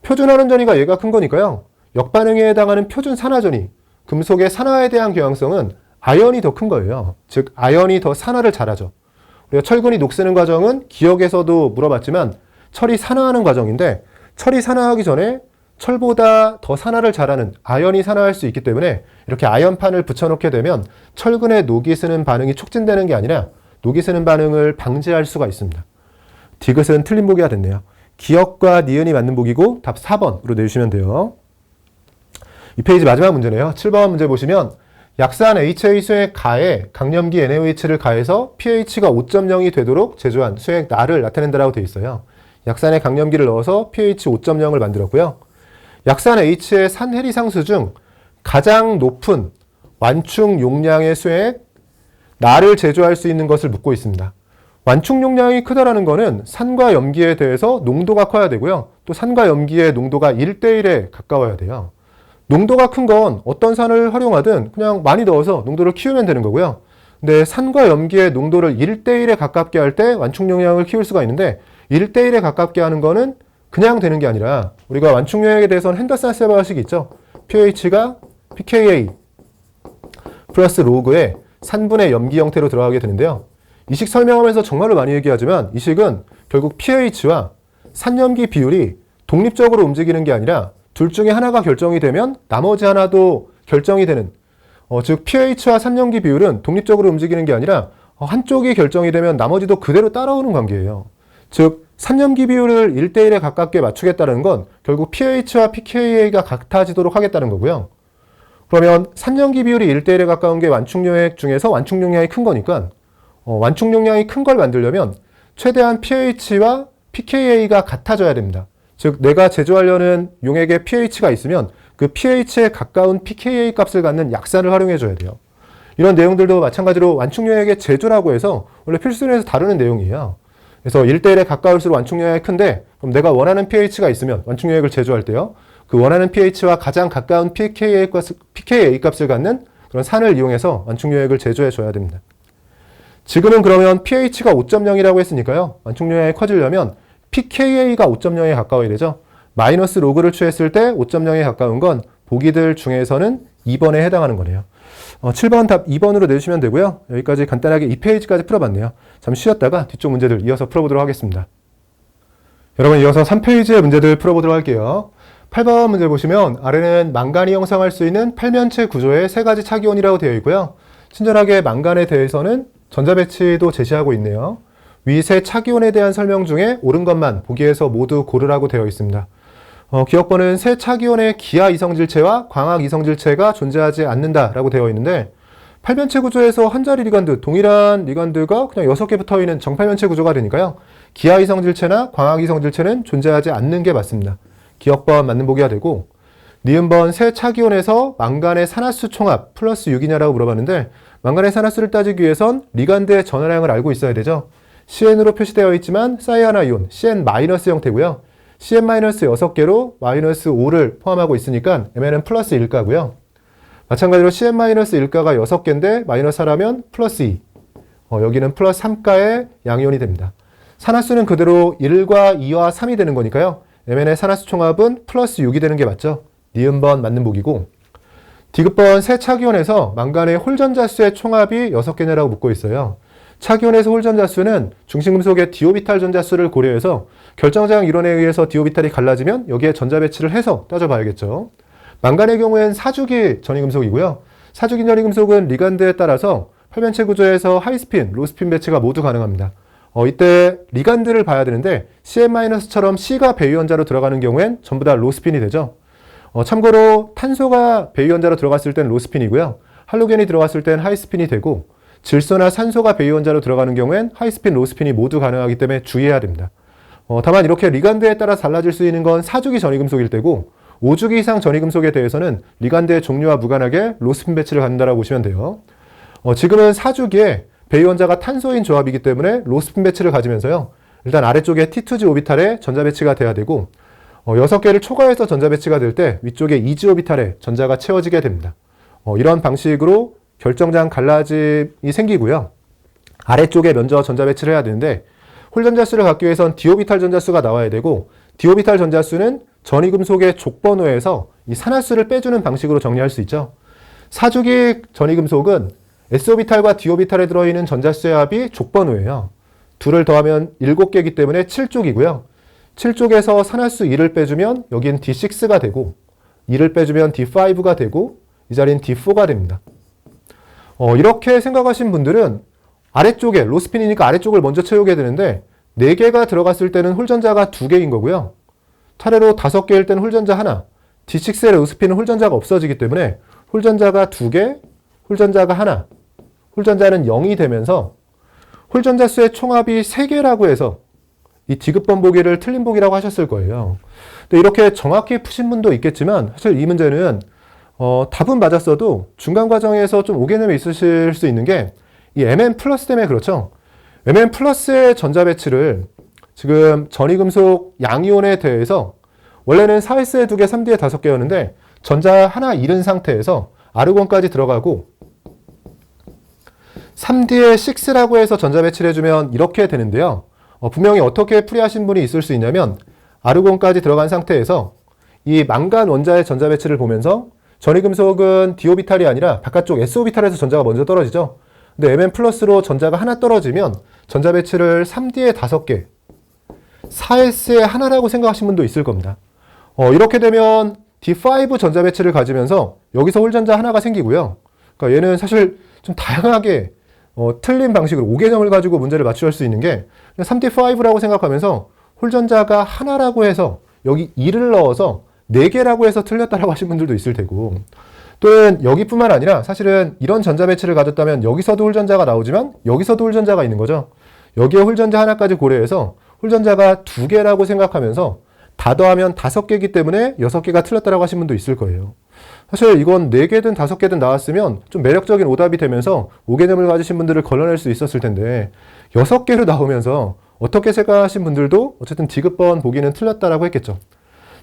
표준 환원전이가 얘가 큰 거니까요. 역반응에 해당하는 표준 산화전이, 금속의 산화에 대한 경향성은 아연이 더 큰 거예요. 즉 아연이 더 산화를 잘하죠. 우리가 철근이 녹쓰는 과정은 기억에서도 물어봤지만 철이 산화하는 과정인데, 철이 산화하기 전에 철보다 더 산화를 잘하는 아연이 산화할 수 있기 때문에 이렇게 아연판을 붙여놓게 되면 철근에 녹이 쓰는 반응이 촉진되는 게 아니라 녹이 쓰는 반응을 방지할 수가 있습니다. 디귿은 틀린 보기가 됐네요. 기억과 니은이 맞는 보기고 답 4번으로 내주시면 돼요. 이 페이지 마지막 문제네요. 7번 문제 보시면 약산 HA 수액 가에 강염기 NaOH를 가해서 pH가 5.0이 되도록 제조한 수액 나를 나타낸다라고 되어 있어요. 약산에 강염기를 넣어서 pH 5.0을 만들었고요. 약산 H의 산해리상수 중 가장 높은 완충 용량의 수액 나를 제조할 수 있는 것을 묻고 있습니다. 완충 용량이 크다라는 거는 산과 염기에 대해서 농도가 커야 되고요. 또 산과 염기의 농도가 1대1에 가까워야 돼요. 농도가 큰 건 어떤 산을 활용하든 그냥 많이 넣어서 농도를 키우면 되는 거고요. 근데 산과 염기의 농도를 1대1에 가깝게 할 때 완충 용량을 키울 수가 있는데 1대1에 가깝게 하는 거는 그냥 되는 게 아니라 우리가 완충 용량에 대해서는 핸더슨-세바 식이 있죠. pH가 pKa 플러스 로그의 산분의 염기 형태로 들어가게 되는데요. 이 식 설명하면서 정말로 많이 얘기하지만 이 식은 결국 pH와 산염기 비율이 독립적으로 움직이는 게 아니라 둘 중에 하나가 결정이 되면 나머지 하나도 결정이 되는, 즉 pH와 산염기 비율은 독립적으로 움직이는 게 아니라 한쪽이 결정이 되면 나머지도 그대로 따라오는 관계예요. 즉 산염기 비율을 1대1에 가깝게 맞추겠다는 건 결국 pH와 pKa가 같아지도록 하겠다는 거고요. 그러면 산염기 비율이 1대1에 가까운 게 완충용액 중에서 완충 용량이 큰 거니까 완충 용량이 큰 걸 만들려면 최대한 pH와 pKa가 같아져야 됩니다. 즉 내가 제조하려는 용액의 pH가 있으면 그 pH에 가까운 pKa 값을 갖는 약산을 활용해 줘야 돼요. 이런 내용들도 마찬가지로 완충 용액의 제조라고 해서 원래 필수론에서 다루는 내용이에요. 그래서 1대1에 가까울수록 완충 용량이 큰데, 그럼 내가 원하는 pH가 있으면 완충 용액을 제조할 때요, 그 원하는 pH와 가장 가까운 pKa 값을 갖는 그런 산을 이용해서 완충 용액을 제조해 줘야 됩니다. 지금은 그러면 pH가 5.0이라고 했으니까요. 완충 용량이 커지려면 pKa가 5.0에 가까워야 되죠. 마이너스 로그를 취했을 때 5.0에 가까운 건 보기들 중에서는 2번에 해당하는 거네요. 7번 답 2번으로 내주시면 되고요. 여기까지 간단하게 2페이지까지 풀어봤네요. 잠시 쉬었다가 뒤쪽 문제들 이어서 풀어보도록 하겠습니다. 여러분, 이어서 3페이지의 문제들 풀어보도록 할게요. 8번 문제 보시면 아래는 망간이 형성할 수 있는 팔면체 구조의 세 가지 차기원이라고 되어 있고요. 친절하게 망간에 대해서는 전자배치도 제시하고 있네요. 위 세 차기원에 대한 설명 중에 옳은 것만 보기에서 모두 고르라고 되어 있습니다. 기억번은 세 차기원의 기하 이성질체와 광학 이성질체가 존재하지 않는다라고 되어 있는데, 팔면체 구조에서 한 자리 리간드, 동일한 리간드가 그냥 6개 붙어 있는 정팔면체 구조가 되니까요. 기하 이성질체나 광학 이성질체는 존재하지 않는 게 맞습니다. 기억번 맞는 보기가 되고, 니은번 세 차기원에서 망간의 산화수 총합 플러스 6이냐라고 물어봤는데, 망간의 산화수를 따지기 위해선 리간드의 전화량을 알고 있어야 되죠. CN으로 표시되어 있지만 사이아나이온 CN- 형태고요. CN-6개로 마이너스 5를 포함하고 있으니까 Mn은 플러스 1가고요. 마찬가지로 CN-1가가 6개인데 마이너스 하라면 플러스 2. 여기는 플러스 3가의 양이온이 됩니다. 산화수는 그대로 1과 2와 3이 되는 거니까요. Mn의 산화수 총합은 플러스 6이 되는 게 맞죠. 니은번 맞는 보기고, 디귿번 세 차기원에서 망간의 홀전자수의 총합이 6개냐라고 묻고 있어요. 차기원에서 홀전자수는 중심금속의 디오비탈 전자수를 고려해서 결정장 이론에 의해서 디오비탈이 갈라지면 여기에 전자배치를 해서 따져봐야겠죠. 망간의 경우엔 사주기 전이금속이고요. 사주기 전이금속은 리간드에 따라서 팔면체 구조에서 하이스핀, 로스핀 배치가 모두 가능합니다. 이때 리간드를 봐야 되는데 CN-처럼 C가 배유연자로 들어가는 경우엔 전부 다 로스핀이 되죠. 참고로 탄소가 배유연자로 들어갔을 땐 로스핀이고요. 할로겐이 들어갔을 땐 하이스핀이 되고, 질소나 산소가 배유원자로 들어가는 경우엔 하이스핀, 로스핀이 모두 가능하기 때문에 주의해야 됩니다. 다만 이렇게 리간드에 따라 달라질 수 있는 건 4주기 전이금속일 때고, 5주기 이상 전이금속에 대해서는 리간드의 종류와 무관하게 로스핀 배치를 갖는다라고 보시면 돼요. 지금은 4주기에 배유원자가 탄소인 조합이기 때문에 로스핀 배치를 가지면서요. 일단 아래쪽에 T2G 오비탈에 전자 배치가 돼야 되고, 6개를 초과해서 전자 배치가 될 때 위쪽에 2G 오비탈에 전자가 채워지게 됩니다. 이런 방식으로 결정장 갈라짐이 생기고요. 아래쪽에 먼저 전자 배치를 해야 되는데, 홀전자수를 갖기 위해선 디오비탈 전자수가 나와야 되고, 디오비탈 전자수는 전이금속의 족번호에서 이 산화수를 빼주는 방식으로 정리할 수 있죠. 사주기 전이금속은 S오비탈과 D오비탈에 들어있는 전자수의 합이 족번호예요. 둘을 더하면 7개이기 때문에 7족이고요. 7족에서 산화수 2를 빼주면 여긴 D6가 되고, 2를 빼주면 D5가 되고, 이 자리는 D4가 됩니다. 이렇게 생각하신 분들은 아래쪽에 로스핀이니까 아래쪽을 먼저 채우게 되는데, 4개가 들어갔을 때는 홀전자가 2개인 거고요. 차례로 5개일 때는 홀전자 하나, D6의 로스핀은 홀전자가 없어지기 때문에 홀전자가 2개, 홀전자가 하나, 홀전자는 0이 되면서 홀전자 수의 총합이 3개라고 해서 이 디귿번 보기를 틀린 보기라고 하셨을 거예요. 근데 이렇게 정확히 푸신 분도 있겠지만, 사실 이 문제는 답은 맞았어도 중간 과정에서 좀 오개념이 있으실 수 있는 게, 이 Mn 플러스 때문에 그렇죠. Mn 플러스의 전자 배치를 지금 전이금속 양이온에 대해서 원래는 4S에 2개, 3D에 5개였는데 전자 하나 잃은 상태에서 아르곤까지 들어가고 3D에 6라고 해서 전자 배치를 해주면 이렇게 되는데요. 분명히 어떻게 풀이하신 분이 있을 수 있냐면, 아르곤까지 들어간 상태에서 이 망간 원자의 전자 배치를 보면서 전이금속은 D오비탈이 아니라 바깥쪽 S오비탈에서 전자가 먼저 떨어지죠. 근데 Mn 플러스로 전자가 하나 떨어지면 전자 배치를 3D에 5개, 4S에 하나라고 생각하신 분도 있을 겁니다. 이렇게 되면 D5 전자 배치를 가지면서 여기서 홀전자 하나가 생기고요. 그러니까 얘는 사실 좀 다양하게 틀린 방식으로 5개념을 가지고 문제를 맞추실 수 있는 게, 3D5라고 생각하면서 홀전자가 하나라고 해서 여기 2를 넣어서 4개라고 해서 틀렸다라고 하신 분들도 있을 테고, 또는 여기뿐만 아니라 사실은 이런 전자 배치를 가졌다면 여기서도 홀전자가 나오지만 여기서도 홀전자가 있는 거죠. 여기에 홀전자 하나까지 고려해서 홀전자가 2개라고 생각하면서 다 더하면 5개이기 때문에 6개가 틀렸다라고 하신 분도 있을 거예요. 사실 이건 4개든 5개든 나왔으면 좀 매력적인 오답이 되면서 5개념을 가지신 분들을 걸러낼 수 있었을 텐데, 6개로 나오면서 어떻게 생각하신 분들도 어쨌든 디귿번 보기는 틀렸다라고 했겠죠.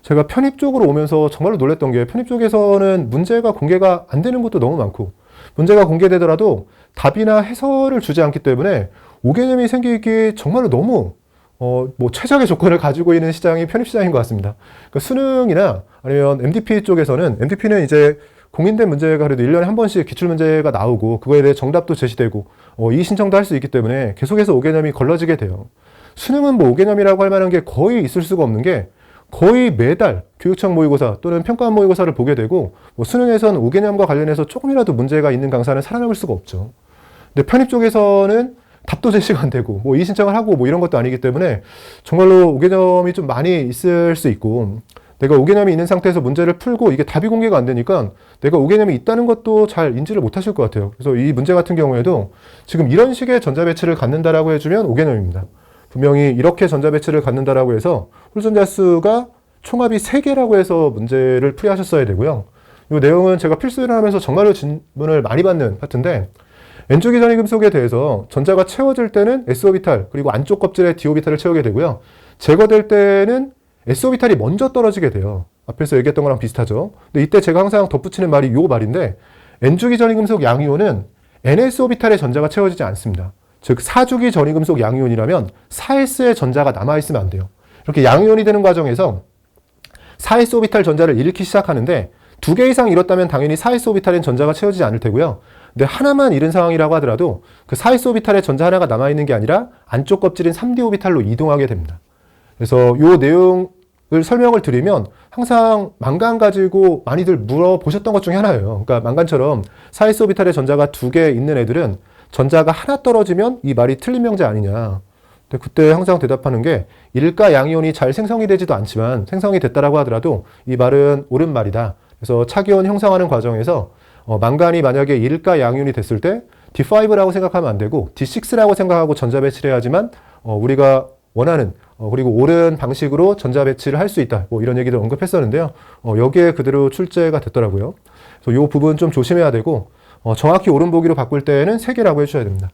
제가 편입 쪽으로 오면서 정말로 놀랐던 게, 편입 쪽에서는 문제가 공개가 안 되는 것도 너무 많고, 문제가 공개되더라도 답이나 해설을 주지 않기 때문에 5개념이 생기기 정말로 너무 뭐 최적의 조건을 가지고 있는 시장이 편입시장인 것 같습니다. 그러니까 수능이나 아니면 MDP 쪽에서는 MDP는 이제 공인된 문제가 그래도 1년에 한 번씩 기출문제가 나오고 그거에 대해 정답도 제시되고 이의 신청도 할 수 있기 때문에 계속해서 5개념이 걸러지게 돼요. 수능은 뭐 5개념이라고 할 만한 게 거의 있을 수가 없는 게 거의 매달 교육청 모의고사 또는 평가원 모의고사를 보게 되고 뭐 수능에서는 5개념과 관련해서 조금이라도 문제가 있는 강사는 살아남을 수가 없죠. 근데 편입 쪽에서는 답도 제시가 안 되고 뭐 이의 신청을 하고 뭐 이런 것도 아니기 때문에 정말로 5개념이 좀 많이 있을 수 있고 내가 5개념이 있는 상태에서 문제를 풀고 이게 답이 공개가 안 되니까 내가 5개념이 있다는 것도 잘 인지를 못 하실 것 같아요. 그래서 이 문제 같은 경우에도 지금 이런 식의 전자배치를 갖는다라고 해주면 5개념입니다. 분명히 이렇게 전자배치를 갖는다라고 해서 홀전자 수가 총합이 3개라고 해서 문제를 풀이하셨어야 되고요. 이 내용은 제가 필수를 하면서 정말로 질문을 많이 받는 파트인데 N쪽이 전이금속에 대해서 전자가 채워질 때는 S오비탈 그리고 안쪽 껍질에 D오비탈을 채우게 되고요. 제거될 때는 S오비탈이 먼저 떨어지게 돼요. 앞에서 얘기했던 거랑 비슷하죠. 근데 이때 제가 항상 덧붙이는 말이 요 말인데 N주기 전이금속 양이온은 NS오비탈의 전자가 채워지지 않습니다. 즉 4주기 전이금속 양이온이라면 4S의 전자가 남아있으면 안 돼요. 이렇게 양이온이 되는 과정에서 4S오비탈 전자를 잃기 시작하는데 2개 이상 잃었다면 당연히 4S오비탈엔 전자가 채워지지 않을 테고요. 근데 하나만 잃은 상황이라고 하더라도 그 4S오비탈에 전자 하나가 남아있는 게 아니라 안쪽 껍질인 3D오비탈로 이동하게 됩니다. 그래서 이 내용을 설명을 드리면 항상 망간 가지고 많이들 물어보셨던 것 중에 하나예요. 그러니까 망간처럼 4S오비탈에 전자가 2개 있는 애들은 전자가 하나 떨어지면 이 말이 틀린 명제 아니냐. 근데 그때 항상 대답하는 게 일가 양이온이 잘 생성이 되지도 않지만 생성이 됐다라고 하더라도 이 말은 옳은 말이다. 그래서 차기온 형성하는 과정에서 망간이 만약에 일가 양이온이 됐을 때 D5라고 생각하면 안 되고 D6라고 생각하고 전자 배치를 해야지만 우리가 원하는 그리고 옳은 방식으로 전자 배치를 할 수 있다. 뭐 이런 얘기를 언급했었는데요. 여기에 그대로 출제가 됐더라고요. 그래서 이 부분 좀 조심해야 되고 정확히 옳은 보기로 바꿀 때는 3개라고 해주셔야 됩니다.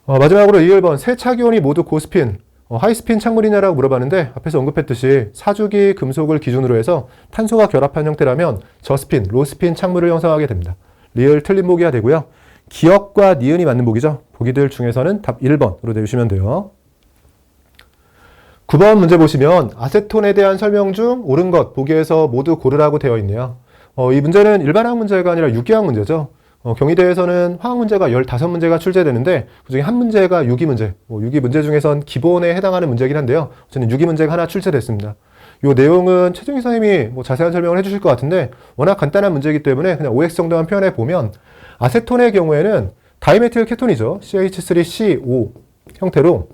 마지막으로 2번 세 차기온이 모두 고스핀, 하이스핀 착물이냐라고 물어봤는데 앞에서 언급했듯이 4주기 금속을 기준으로 해서 탄소가 결합한 형태라면 저스핀, 로스핀 착물을 형성하게 됩니다. 리을 틀린 보기가 되고요. 기억과 니은이 맞는 보기죠. 보기들 중에서는 답 1번으로 내주시면 돼요. 9번 문제 보시면 아세톤에 대한 설명 중 옳은 것 보기에서 모두 고르라고 되어 있네요. 이 문제는 일반학 문제가 아니라 유기학 문제죠. 경희대에서는 화학 문제가 15문제가 출제되는데 그중에 한 문제가 유기 문제, 유기 문제 중에선 기본에 해당하는 문제긴 한데요. 저는 유기 문제가 하나 출제됐습니다. 이 내용은 최종희 선생님이 자세한 설명을 해주실 것 같은데 워낙 간단한 문제이기 때문에 그냥 OX 정도만 표현해 보면 아세톤의 경우에는 다이메틸 케톤이죠. CH3CO 형태로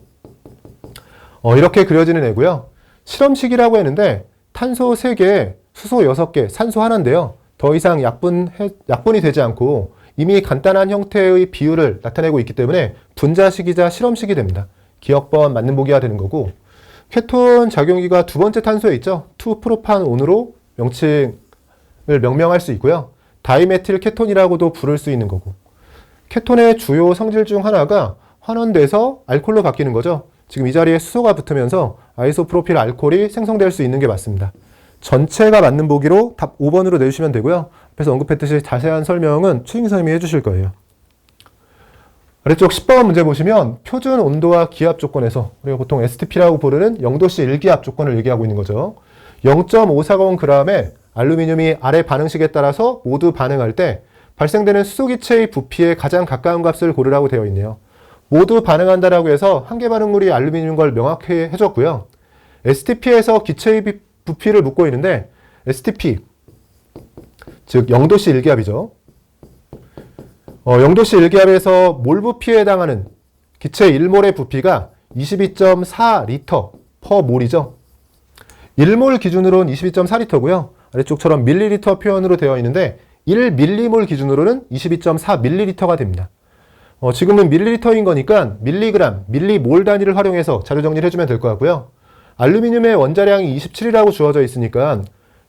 이렇게 그려지는 애고요. 실험식이라고 했는데 탄소 3개, 수소 6개, 산소 하나인데요. 더 이상 약분이 되지 않고 이미 간단한 형태의 비율을 나타내고 있기 때문에 분자식이자 실험식이 됩니다. 기억번 맞는 보기가 되는 거고 케톤 작용기가 두 번째 탄소에 있죠. 2프로판온으로 명칭을 명명할 수 있고요. 다이메틸 케톤이라고도 부를 수 있는 거고 케톤의 주요 성질 중 하나가 환원돼서 알코올로 바뀌는 거죠. 지금 이 자리에 수소가 붙으면서 아이소프로필 알코올이 생성될 수 있는 게 맞습니다. 전체가 맞는 보기로 답 5번으로 내주시면 되고요. 앞에서 언급했듯이 자세한 설명은 최인기 선생님이 해주실 거예요. 아래쪽 10번 문제 보시면 표준 온도와 기압 조건에서 우리가 보통 STP라고 부르는 0도씨 1기압 조건을 얘기하고 있는 거죠. 0.540g의 알루미늄이 아래 반응식에 따라서 모두 반응할 때 발생되는 수소기체의 부피에 가장 가까운 값을 고르라고 되어 있네요. 모두 반응한다라고 해서 한계 반응물이 알루미늄인 걸 명확히 해줬고요. STP에서 기체의 부피를 묻고 있는데 STP, 즉 0도씨 1기압이죠. 0도씨 1기압에서 몰 부피에 해당하는 기체 1몰의 부피가 22.4리터 퍼 몰이죠. 1몰 기준으로는 22.4리터고요. 아래쪽처럼 밀리리터 표현으로 되어 있는데 1밀리몰 기준으로는 22.4밀리리터가 됩니다. 지금은 밀리리터인 거니까 밀리그램, 밀리몰 단위를 활용해서 자료 정리를 해주면 될 것 같고요. 알루미늄의 원자량이 27이라고 주어져 있으니까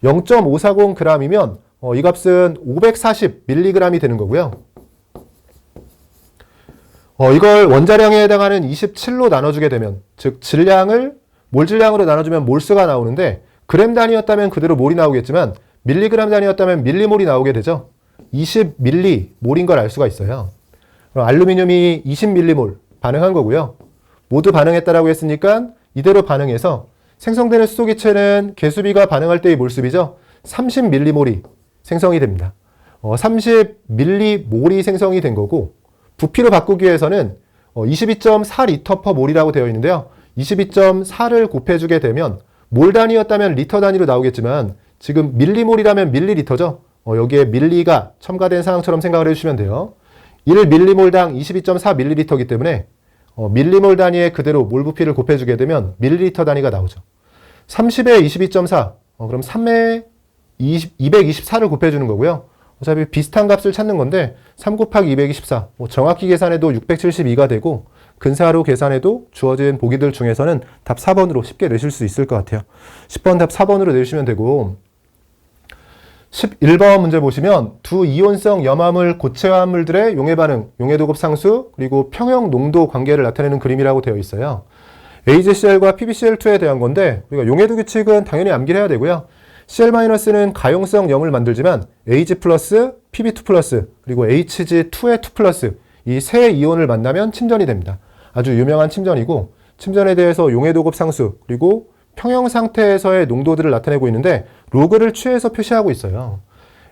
0.540g이면 이 값은 540mg이 되는 거고요. 이걸 원자량에 해당하는 27로 나눠주게 되면 즉 질량을 몰 질량으로 나눠주면 몰수가 나오는데 그램 단위였다면 그대로 몰이 나오겠지만 밀리그램 단위였다면 밀리몰이 나오게 되죠. 20밀리몰인 걸 알 수가 있어요. 그럼 알루미늄이 20밀리몰 반응한 거고요. 모두 반응했다라고 했으니까 이대로 반응해서 생성되는 수소기체는 개수비가 반응할 때의 몰수비죠. 30mm몰이 생성이 됩니다. 30mm몰이 생성이 된 거고 부피로 바꾸기 위해서는 22.4L/몰이라고 되어 있는데요. 22.4를 곱해주게 되면 몰 단위였다면 리터 단위로 나오겠지만 지금 밀리몰이라면 밀리리터죠. 여기에 밀리가 첨가된 상황처럼 생각을 해주시면 돼요. 1밀리몰당 22.4ml이기 때문에 밀리몰 단위에 그대로 몰 부피를 곱해주게 되면 밀리리터 단위가 나오죠. 30에 22.4, 그럼 3에 224를 곱해주는 거고요. 어차피 비슷한 값을 찾는 건데 3 곱하기 224, 정확히 계산해도 672가 되고 근사로 계산해도 주어진 보기들 중에서는 답 4번으로 쉽게 내실 수 있을 것 같아요. 10번 답 4번으로 내주시면 되고 11번 문제 보시면 두 이온성 염화물 고체화합물들의 용해 반응, 용해 도급 상수, 그리고 평형 농도 관계를 나타내는 그림이라고 되어 있어요. AgCl과 PbCl2에 대한 건데 우리가 용해도 규칙은 당연히 암기를 해야 되고요. Cl-는 가용성 염을 만들지만 Ag+, Pb2+, 그리고 Hg2의 2+, 이 세 이온을 만나면 침전이 됩니다. 아주 유명한 침전이고 침전에 대해서 용해 도급 상수, 그리고 평형 상태에서의 농도들을 나타내고 있는데 로그를 취해서 표시하고 있어요.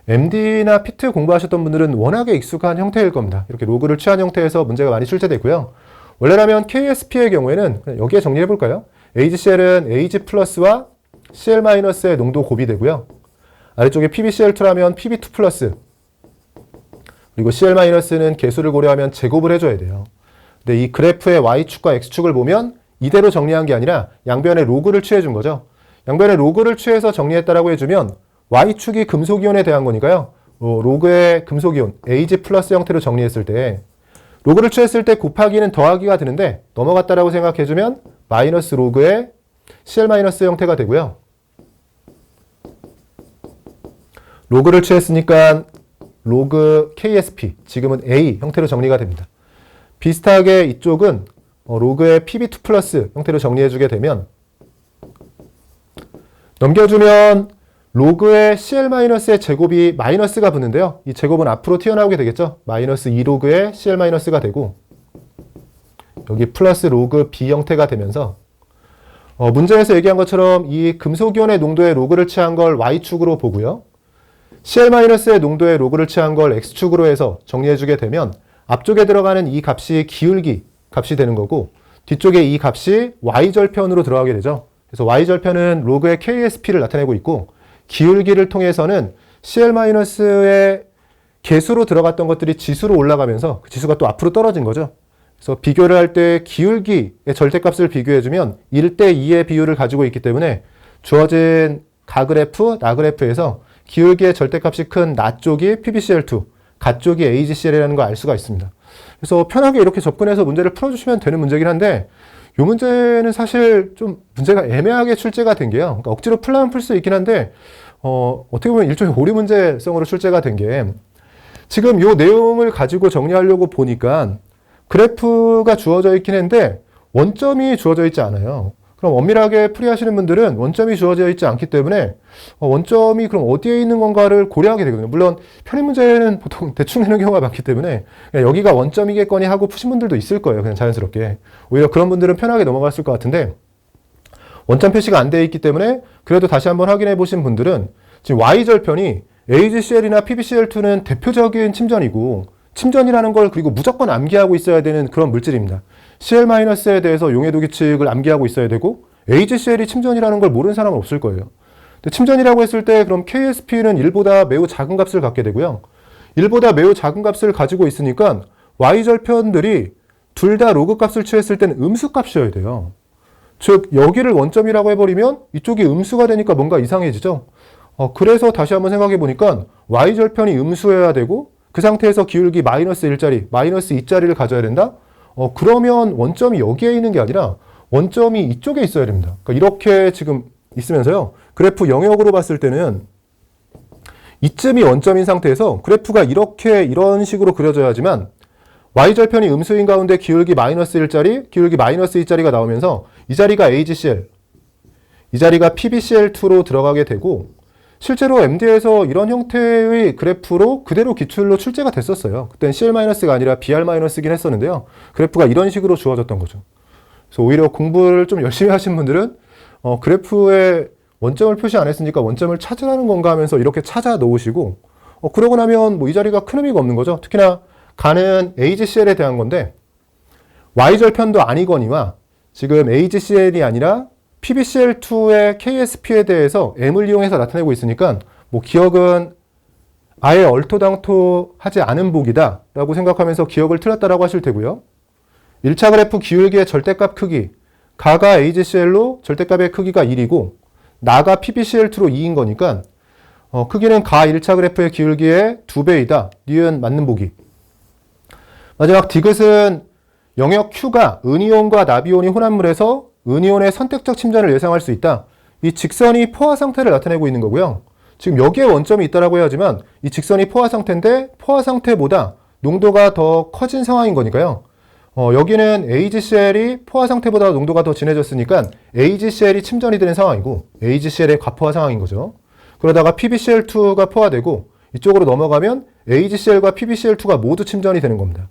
MD나 피트 공부하셨던 분들은 워낙에 익숙한 형태일 겁니다. 이렇게 로그를 취한 형태에서 문제가 많이 출제되고요. 원래라면 KSP의 경우에는 여기에 정리해 볼까요? AgCl은 Ag+와 Cl-의 농도 곱이 되고요. 아래쪽에 PbCl2라면 Pb2+, 그리고 Cl-는 개수를 고려하면 제곱을 해줘야 돼요. 근데 이 그래프의 Y축과 X축을 보면 이대로 정리한 게 아니라 양변에 로그를 취해준 거죠. 양변에 로그를 취해서 정리했다라고 해주면 Y축이 금속이온에 대한 거니까요. 로그의 금속이온 Ag+ 형태로 정리했을 때 로그를 취했을 때 곱하기는 더하기가 되는데 넘어갔다라고 생각해주면 마이너스 로그의 Cl- 형태가 되고요. 로그를 취했으니까 로그 KSP, 지금은 A 형태로 정리가 됩니다. 비슷하게 이쪽은 로그의 Pb2+ 형태로 정리해주게 되면 넘겨주면 로그의 Cl-의 제곱이 마이너스가 붙는데요. 이 제곱은 앞으로 튀어나오게 되겠죠. 마이너스 2로그의 Cl-가 되고 여기 플러스 로그 B 형태가 되면서 문제에서 얘기한 것처럼 이 금속이온의 농도의 로그를 취한 걸 Y축으로 보고요. Cl-의 농도의 로그를 취한 걸 X축으로 해서 정리해주게 되면 앞쪽에 들어가는 이 값이 기울기 값이 되는 거고 뒤쪽에 이 값이 Y절편으로 들어가게 되죠. 그래서 Y절편은 로그의 KSP를 나타내고 있고 기울기를 통해서는 Cl-의 개수로 들어갔던 것들이 지수로 올라가면서 그 지수가 또 앞으로 떨어진 거죠. 그래서 비교를 할 때 기울기의 절대값을 비교해주면 1대2의 비율을 가지고 있기 때문에 주어진 가그래프, 나그래프에서 기울기의 절대값이 큰 나 쪽이 PbCl2, 가 쪽이 AgCl이라는 걸 알 수가 있습니다. 그래서 편하게 이렇게 접근해서 문제를 풀어주시면 되는 문제긴 한데 이 문제는 사실 좀 문제가 애매하게 출제가 된 게요. 그러니까 억지로 풀라면 풀 수 있긴 한데 어떻게 보면 일종의 오류 문제성으로 출제가 된 게 지금 이 내용을 가지고 정리하려고 보니까 그래프가 주어져 있긴 한데 원점이 주어져 있지 않아요. 그럼 엄밀하게 풀이하시는 분들은 원점이 주어져 있지 않기 때문에 원점이 그럼 어디에 있는 건가를 고려하게 되거든요. 물론 편입 문제는 보통 대충 내는 경우가 많기 때문에 여기가 원점이겠거니 하고 푸신 분들도 있을 거예요. 그냥 자연스럽게. 오히려 그런 분들은 편하게 넘어갔을 것 같은데 원점 표시가 안 되어 있기 때문에 그래도 다시 한번 확인해 보신 분들은 지금 Y절편이 AgCl이나 PbCl2는 대표적인 침전이고 침전이라는 걸 그리고 무조건 암기하고 있어야 되는 그런 물질입니다. Cl-에 대해서 용해도 규칙을 암기하고 있어야 되고 AgCl이 침전이라는 걸 모르는 사람은 없을 거예요. 근데 침전이라고 했을 때 그럼 KSP는 1보다 매우 작은 값을 갖게 되고요. 1보다 매우 작은 값을 가지고 있으니까 Y절편들이 둘 다 로그 값을 취했을 때는 음수 값이어야 돼요. 즉 여기를 원점이라고 해버리면 이쪽이 음수가 되니까 뭔가 이상해지죠. 그래서 다시 한번 생각해 보니까 Y절편이 음수여야 되고 그 상태에서 기울기 마이너스 1짜리, 마이너스 2짜리를 가져야 된다? 그러면 원점이 여기에 있는 게 아니라 원점이 이쪽에 있어야 됩니다. 그러니까 이렇게 지금 있으면서요. 그래프 영역으로 봤을 때는 이쯤이 원점인 상태에서 그래프가 이런 식으로 그려져야지만 Y절편이 음수인 가운데 기울기 마이너스 1짜리, 기울기 마이너스 2짜리가 나오면서 이 자리가 AgCl, 이 자리가 PbCl2로 들어가게 되고 실제로 MD에서 이런 형태의 그래프로 그대로 기출로 출제가 됐었어요. 그때는 Cl-가 아니라 Br-긴 했었는데요. 그래프가 이런 식으로 주어졌던 거죠. 그래서 오히려 공부를 좀 열심히 하신 분들은 그래프에 원점을 표시 안 했으니까 원점을 찾으라는 건가 하면서 이렇게 찾아 놓으시고 그러고 나면 뭐 이 자리가 큰 의미가 없는 거죠. 특히나 가는 AGCL에 대한 건데 Y절편도 아니거니와 지금 AGCL이 아니라 PBCL2의 KSP에 대해서 M을 이용해서 나타내고 있으니까 뭐 기억은 아예 얼토당토하지 않은 보기다 라고 생각하면서 기억을 틀렸다라고 하실 테고요. 1차 그래프 기울기의 절대값 크기, 가가 AGCL로 절대값의 크기가 1이고 나가 PBCL2로 2인 거니까 크기는 가 1차 그래프의 기울기의 2배이다. 니은 맞는 보기. 마지막 디귿은 영역 Q가 은이온과 나비온이 혼합물에서 은이온의 선택적 침전을 예상할 수 있다. 이 직선이 포화 상태를 나타내고 있는 거고요. 지금 여기에 원점이 있다라고 해야지만 이 직선이 포화 상태인데 포화 상태보다 농도가 더 커진 상황인 거니까요. 여기는 AGCL이 포화 상태보다 농도가 더 진해졌으니까 AGCL이 침전이 되는 상황이고 AGCL의 과포화 상황인 거죠. 그러다가 PBCL2가 포화되고 이쪽으로 넘어가면 AGCL과 PBCL2가 모두 침전이 되는 겁니다.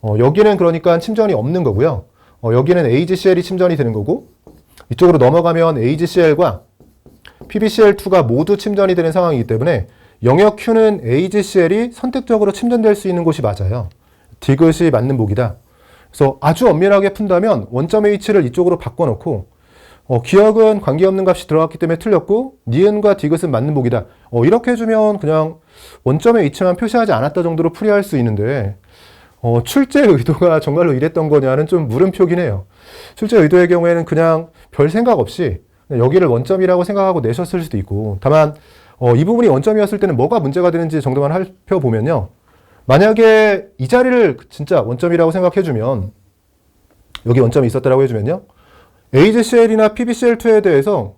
여기는 그러니까 침전이 없는 거고요. 여기는 AGCL이 침전이 되는 거고 이쪽으로 넘어가면 AGCL과 PBCL2가 모두 침전이 되는 상황이기 때문에 영역 Q는 AGCL이 선택적으로 침전될 수 있는 곳이 맞아요. 디귿이 맞는 보기다. 그래서 아주 엄밀하게 푼다면 원점 H를 이쪽으로 바꿔놓고 기억은 관계없는 값이 들어갔기 때문에 틀렸고 니은과 디귿은 맞는 보기다. 이렇게 해주면 그냥 원점의 H만 표시하지 않았다 정도로 풀이할 수 있는데 출제 의도가 정말로 이랬던 거냐는 좀 물음표긴 해요. 출제 의도의 경우에는 그냥 별 생각 없이 여기를 원점이라고 생각하고 내셨을 수도 있고 다만 이 부분이 원점이었을 때는 뭐가 문제가 되는지 정도만 살펴보면요. 만약에 이 자리를 진짜 원점이라고 생각해주면 여기 원점이 있었다고 해주면요. AGCL이나 PBCL2에 대해서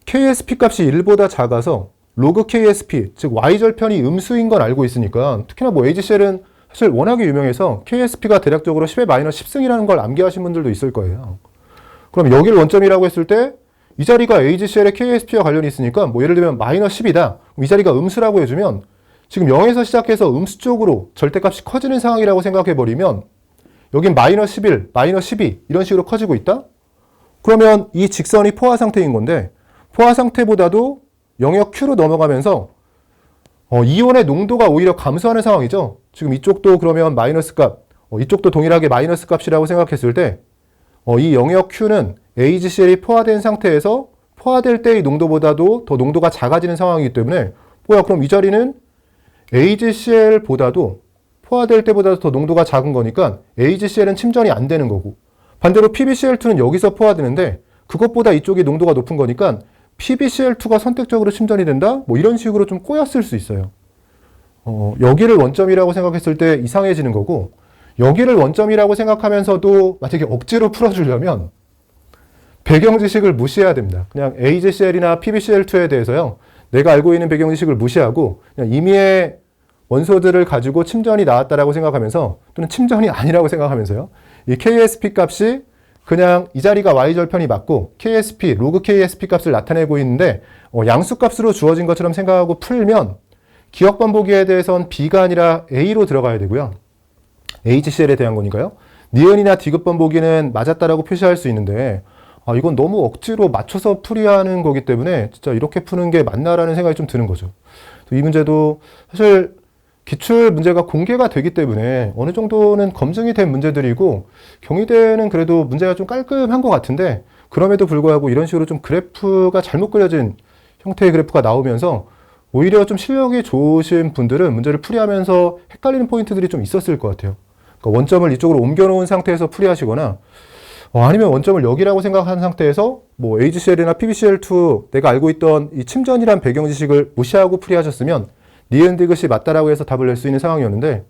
KSP 값이 1보다 작아서 로그 KSP, 즉 Y절편이 음수인 건 알고 있으니까 특히나 뭐 AGCL은 사실 워낙에 유명해서 KSP가 대략적으로 10의 마이너스 10승이라는 걸 암기하신 분들도 있을 거예요. 그럼 여기를 원점이라고 했을 때 이 자리가 AGCL의 KSP와 관련이 있으니까 뭐 예를 들면 마이너스 10이다. 이 자리가 음수라고 해주면 지금 0에서 시작해서 음수 쪽으로 절대값이 커지는 상황이라고 생각해버리면 여긴 마이너스 11, 마이너스 12 이런 식으로 커지고 있다? 그러면 이 직선이 포화 상태인 건데 포화 상태보다도 영역 Q로 넘어가면서 이온의 농도가 오히려 감소하는 상황이죠. 지금 이쪽도 그러면 마이너스 값, 이쪽도 동일하게 마이너스 값이라고 생각했을 때 이 영역 Q는 AGCL이 포화된 상태에서 포화될 때의 농도보다도 더 농도가 작아지는 상황이기 때문에 그럼 이 자리는 AGCL보다도 포화될 때보다 더 농도가 작은 거니까 AGCL은 침전이 안 되는 거고 반대로 PBCL2는 여기서 포화되는데 그것보다 이쪽이 농도가 높은 거니까 PBCL2가 선택적으로 침전이 된다? 뭐 이런 식으로 좀 꼬였을 수 있어요. 여기를 원점이라고 생각했을 때 이상해지는 거고 여기를 원점이라고 생각하면서도 만약에 억지로 풀어주려면 배경 지식을 무시해야 됩니다. 그냥 AGCL이나 PBCL2에 대해서요. 내가 알고 있는 배경 지식을 무시하고 그냥 임의의 원소들을 가지고 침전이 나왔다라고 생각하면서 또는 침전이 아니라고 생각하면서요. 이 KSP 값이 그냥 이 자리가 Y절편이 맞고 KSP, 로그 KSP 값을 나타내고 있는데 양수값으로 주어진 것처럼 생각하고 풀면 기억 번복기에 대해서는 B가 아니라 A로 들어가야 되고요. AGCL에 대한 거니까요. 니은이나 디귿 번복기는 맞았다라고 표시할 수 있는데 이건 너무 억지로 맞춰서 풀이하는 거기 때문에 진짜 이렇게 푸는 게 맞나라는 생각이 좀 드는 거죠. 이 문제도 사실 기출 문제가 공개가 되기 때문에 어느 정도는 검증이 된 문제들이고 경희대는 그래도 문제가 좀 깔끔한 것 같은데 그럼에도 불구하고 이런 식으로 좀 그래프가 잘못 그려진 형태의 그래프가 나오면서 오히려 좀 실력이 좋으신 분들은 문제를 풀이하면서 헷갈리는 포인트들이 좀 있었을 것 같아요. 그러니까 원점을 이쪽으로 옮겨놓은 상태에서 풀이하시거나 아니면 원점을 여기라고 생각하는 상태에서 뭐 AGCL이나 PBCL2 내가 알고 있던 이 침전이란 배경 지식을 무시하고 풀이하셨으면 니은 디귿이 맞다라고 해서 답을 낼 수 있는 상황이었는데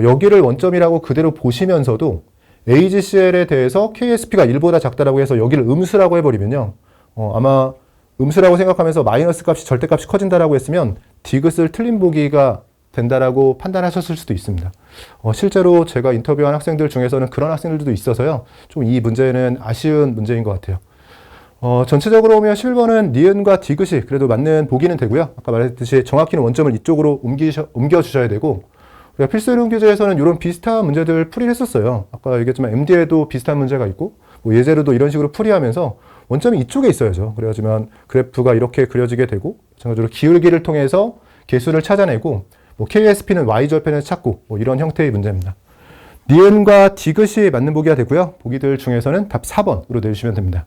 여기를 원점이라고 그대로 보시면서도 AGCL에 대해서 KSP가 1보다 작다라고 해서 여기를 음수라고 해버리면요. 아마 음수라고 생각하면서 마이너스 값이 절대값이 커진다라고 했으면 디귿을 틀린 보기가 된다라고 판단하셨을 수도 있습니다. 실제로 제가 인터뷰한 학생들 중에서는 그런 학생들도 있어서요. 좀 이 문제는 아쉬운 문제인 것 같아요. 전체적으로 보면 11번은 니은과 디귿이 그래도 맞는 보기는 되고요. 아까 말했듯이 정확히는 원점을 이쪽으로 옮겨주셔야 되고 우리가 필수 이론 교재에서는 이런 비슷한 문제들 풀이를 했었어요. 아까 얘기했지만 MD에도 비슷한 문제가 있고 뭐 예제로도 이런 식으로 풀이하면서 원점이 이쪽에 있어야죠. 그래야지만 그래프가 이렇게 그려지게 되고, 마찬가지로 기울기를 통해서 개수를 찾아내고, 뭐 KSP는 Y절편에서 찾고, 뭐 이런 형태의 문제입니다. 니은과 디귿이 맞는 보기가 되고요. 보기들 중에서는 답 4번으로 내주시면 됩니다.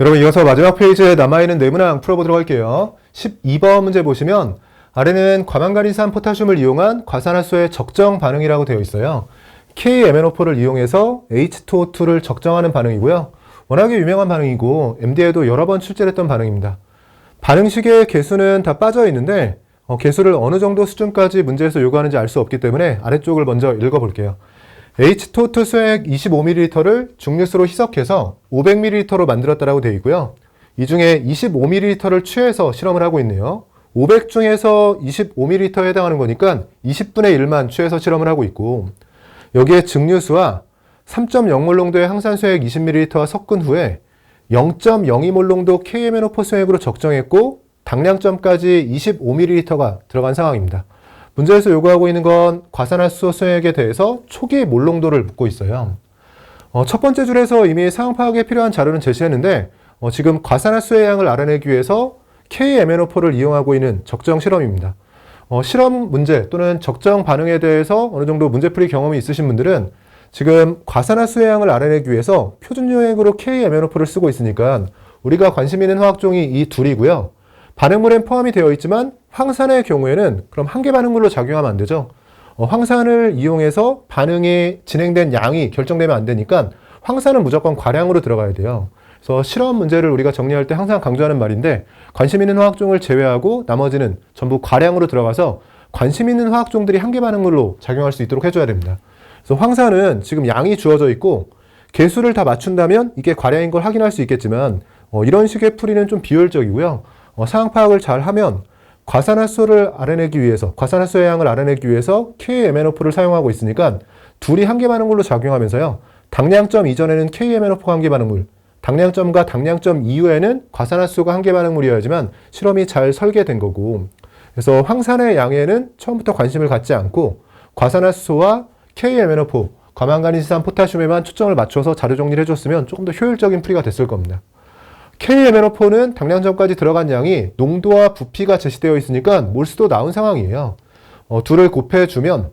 여러분, 이어서 마지막 페이지에 남아있는 네모난 풀어보도록 할게요. 12번 문제 보시면 아래는 과망간이산 포타슘을 이용한 과산화수의 적정 반응이라고 되어 있어요. KMnO4를 이용해서 H2O2를 적정하는 반응이고요. 워낙에 유명한 반응이고 MD에도 여러 번 출제했던 반응입니다. 반응식의 개수는 다 빠져 있는데 개수를 어느 정도 수준까지 문제에서 요구하는지 알 수 없기 때문에 아래쪽을 먼저 읽어볼게요. H2O2 수액 25ml를 중류수로 희석해서 500ml로 만들었다라고 되어 있고요. 이 중에 25ml를 취해서 실험을 하고 있네요. 500 중에서 25ml에 해당하는 거니까 20분의 1만 취해서 실험을 하고 있고, 여기에 증류수와 3.0몰 농도의 항산수액 20ml와 섞은 후에 0.02몰 농도 KMnO4 수액으로 적정했고 당량점까지 25ml가 들어간 상황입니다. 문제에서 요구하고 있는 건 과산화수소 수액에 대해서 초기 몰 농도를 묻고 있어요. 첫 번째 줄에서 이미 상황 파악에 필요한 자료는 제시했는데 지금 과산화수의 양을 알아내기 위해서 KMnO4를 이용하고 있는 적정 실험입니다. 실험 문제 또는 적정 반응에 대해서 어느 정도 문제풀이 경험이 있으신 분들은 지금 과산화수의 양을 알아내기 위해서 표준 요액으로 KMnO4를 쓰고 있으니까 우리가 관심 있는 화학종이 이 둘이고요. 반응물엔 포함이 되어 있지만 황산의 경우에는 그럼 한계 반응물로 작용하면 안 되죠. 황산을 이용해서 반응이 진행된 양이 결정되면 안 되니까 황산은 무조건 과량으로 들어가야 돼요. 그래서 실험 문제를 우리가 정리할 때 항상 강조하는 말인데 관심 있는 화학종을 제외하고 나머지는 전부 과량으로 들어가서 관심 있는 화학종들이 한계 반응물로 작용할 수 있도록 해줘야 됩니다. 그래서 황산은 지금 양이 주어져 있고 개수를 다 맞춘다면 이게 과량인 걸 확인할 수 있겠지만 이런 식의 풀이는 좀 비효율적이고요. 상황 파악을 잘 하면 과산화수를 알아내기 위해서, 과산화수의 양을 알아내기 위해서 KMnO4를 사용하고 있으니까 둘이 한계 반응물로 작용하면서요. 당량점 이전에는 KMnO4가 한계 반응물, 당량점과 당량점 이후에는 과산화수소가 한계 반응물이어야지만 실험이 잘 설계된 거고, 그래서 황산의 양에는 처음부터 관심을 갖지 않고 과산화수소와 KMnO4, 과망간이산 포타슘에만 초점을 맞춰서 자료 정리를 해줬으면 조금 더 효율적인 풀이가 됐을 겁니다. KMnO4는 당량점까지 들어간 양이 농도와 부피가 제시되어 있으니까 몰수도 나온 상황이에요. 둘을 곱해주면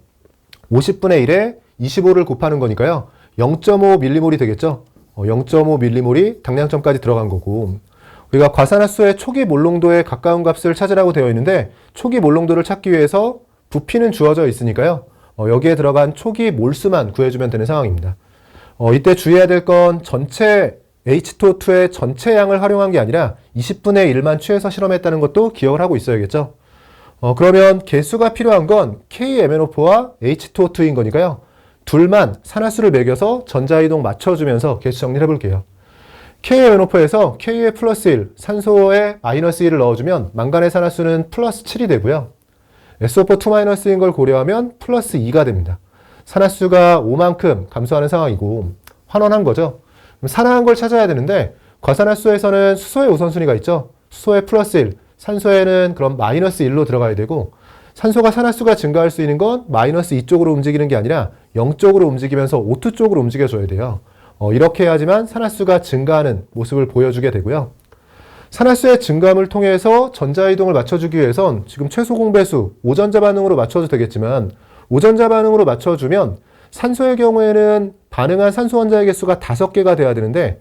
50분의 1에 25를 곱하는 거니까요. 0.5mm몰이 되겠죠. 0.5mm몰이 당량점까지 들어간 거고, 우리가 과산화수소의 초기 몰농도에 가까운 값을 찾으라고 되어 있는데 초기 몰농도를 찾기 위해서 부피는 주어져 있으니까요. 여기에 들어간 초기 몰수만 구해주면 되는 상황입니다. 이때 주의해야 될 건 전체 H2O2의 전체 양을 활용한 게 아니라 20분의 1만 취해서 실험했다는 것도 기억을 하고 있어야겠죠. 그러면 개수가 필요한 건 KMnO4와 H2O2인 거니까요. 둘만 산화수를 매겨서 전자이동 맞춰주면서 개수 정리를 해볼게요. KMnO4에서 K에 플러스 1, 산소에 마이너스 1을 넣어주면 망간의 산화수는 플러스 7이 되고요. SO4 2-인 걸 고려하면 플러스 2가 됩니다. 산화수가 5만큼 감소하는 상황이고 환원한 거죠. 산화한 걸 찾아야 되는데 과산화수소에서는 수소의 우선순위가 있죠. 수소에 플러스 1, 산소에는 그럼 마이너스 1로 들어가야 되고 산소가 산화수가 증가할 수 있는 건 마이너스 2쪽으로 움직이는 게 아니라 0쪽으로 움직이면서 O2 쪽으로 움직여줘야 돼요. 이렇게 해야지만 산화수가 증가하는 모습을 보여주게 되고요. 산화수의 증감을 통해서 전자이동을 맞춰주기 위해선 지금 최소 공배수 5전자 반응으로 맞춰도 되겠지만 5전자 반응으로 맞춰주면 산소의 경우에는 반응한 산소 원자의 개수가 5개가 돼야 되는데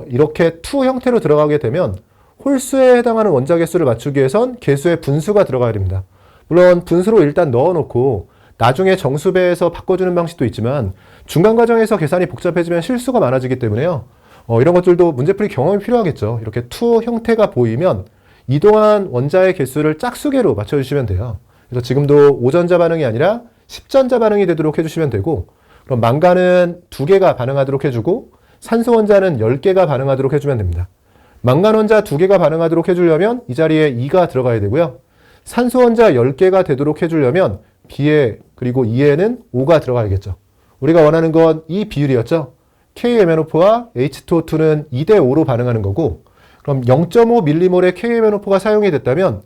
이렇게 2 형태로 들어가게 되면 홀수에 해당하는 원자 개수를 맞추기 위해선 개수의 분수가 들어가야 됩니다. 물론 분수로 일단 넣어놓고 나중에 정수배에서 바꿔주는 방식도 있지만 중간 과정에서 계산이 복잡해지면 실수가 많아지기 때문에요. 이런 것들도 문제풀이 경험이 필요하겠죠. 이렇게 2 형태가 보이면 이동한 원자의 개수를 짝수계로 맞춰주시면 돼요. 그래서 지금도 5전자 반응이 아니라 10전자 반응이 되도록 해주시면 되고, 그럼 망간은 2개가 반응하도록 해주고 산소 원자는 10개가 반응하도록 해주면 됩니다. 망간 원자 2개가 반응하도록 해주려면 이 자리에 2가 들어가야 되고요. 산소 원자 10개가 되도록 해주려면 B에 그리고 E에는 5가 들어가야겠죠. 우리가 원하는 건 이 비율이었죠. KMnO4와 H2O2는 2대 5로 반응하는 거고, 그럼 0.5mm몰의 KMnO4가 사용이 됐다면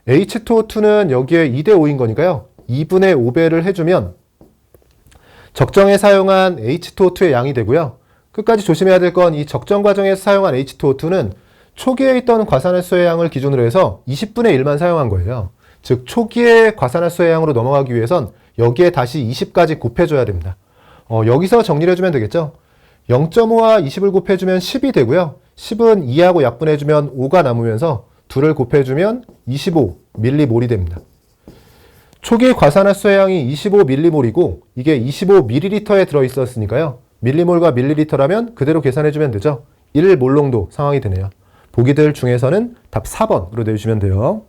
H2O2는 여기에 2대 5인 거니까요. 2분의 5배를 해주면 적정에 사용한 H2O2의 양이 되고요. 끝까지 조심해야 될 건 이 적정 과정에서 사용한 H2O2는 초기에 있던 과산화수소의 양을 기준으로 해서 20분의 1만 사용한 거예요. 즉 초기에 과산화수소의 양으로 넘어가기 위해선 여기에 다시 20까지 곱해줘야 됩니다. 여기서 정리를 해주면 되겠죠. 0.5와 20을 곱해주면 10이 되고요. 10은 2하고 약분해주면 5가 남으면서 둘을 곱해주면 25mm몰이 됩니다. 초기 과산화수소의 양이 25mm몰이고 이게 25ml에 들어있었으니까요. 밀리몰과 밀리리터라면 그대로 계산해주면 되죠. 1몰농도 상황이 되네요. 보기들 중에서는 답 4번으로 내주시면 돼요.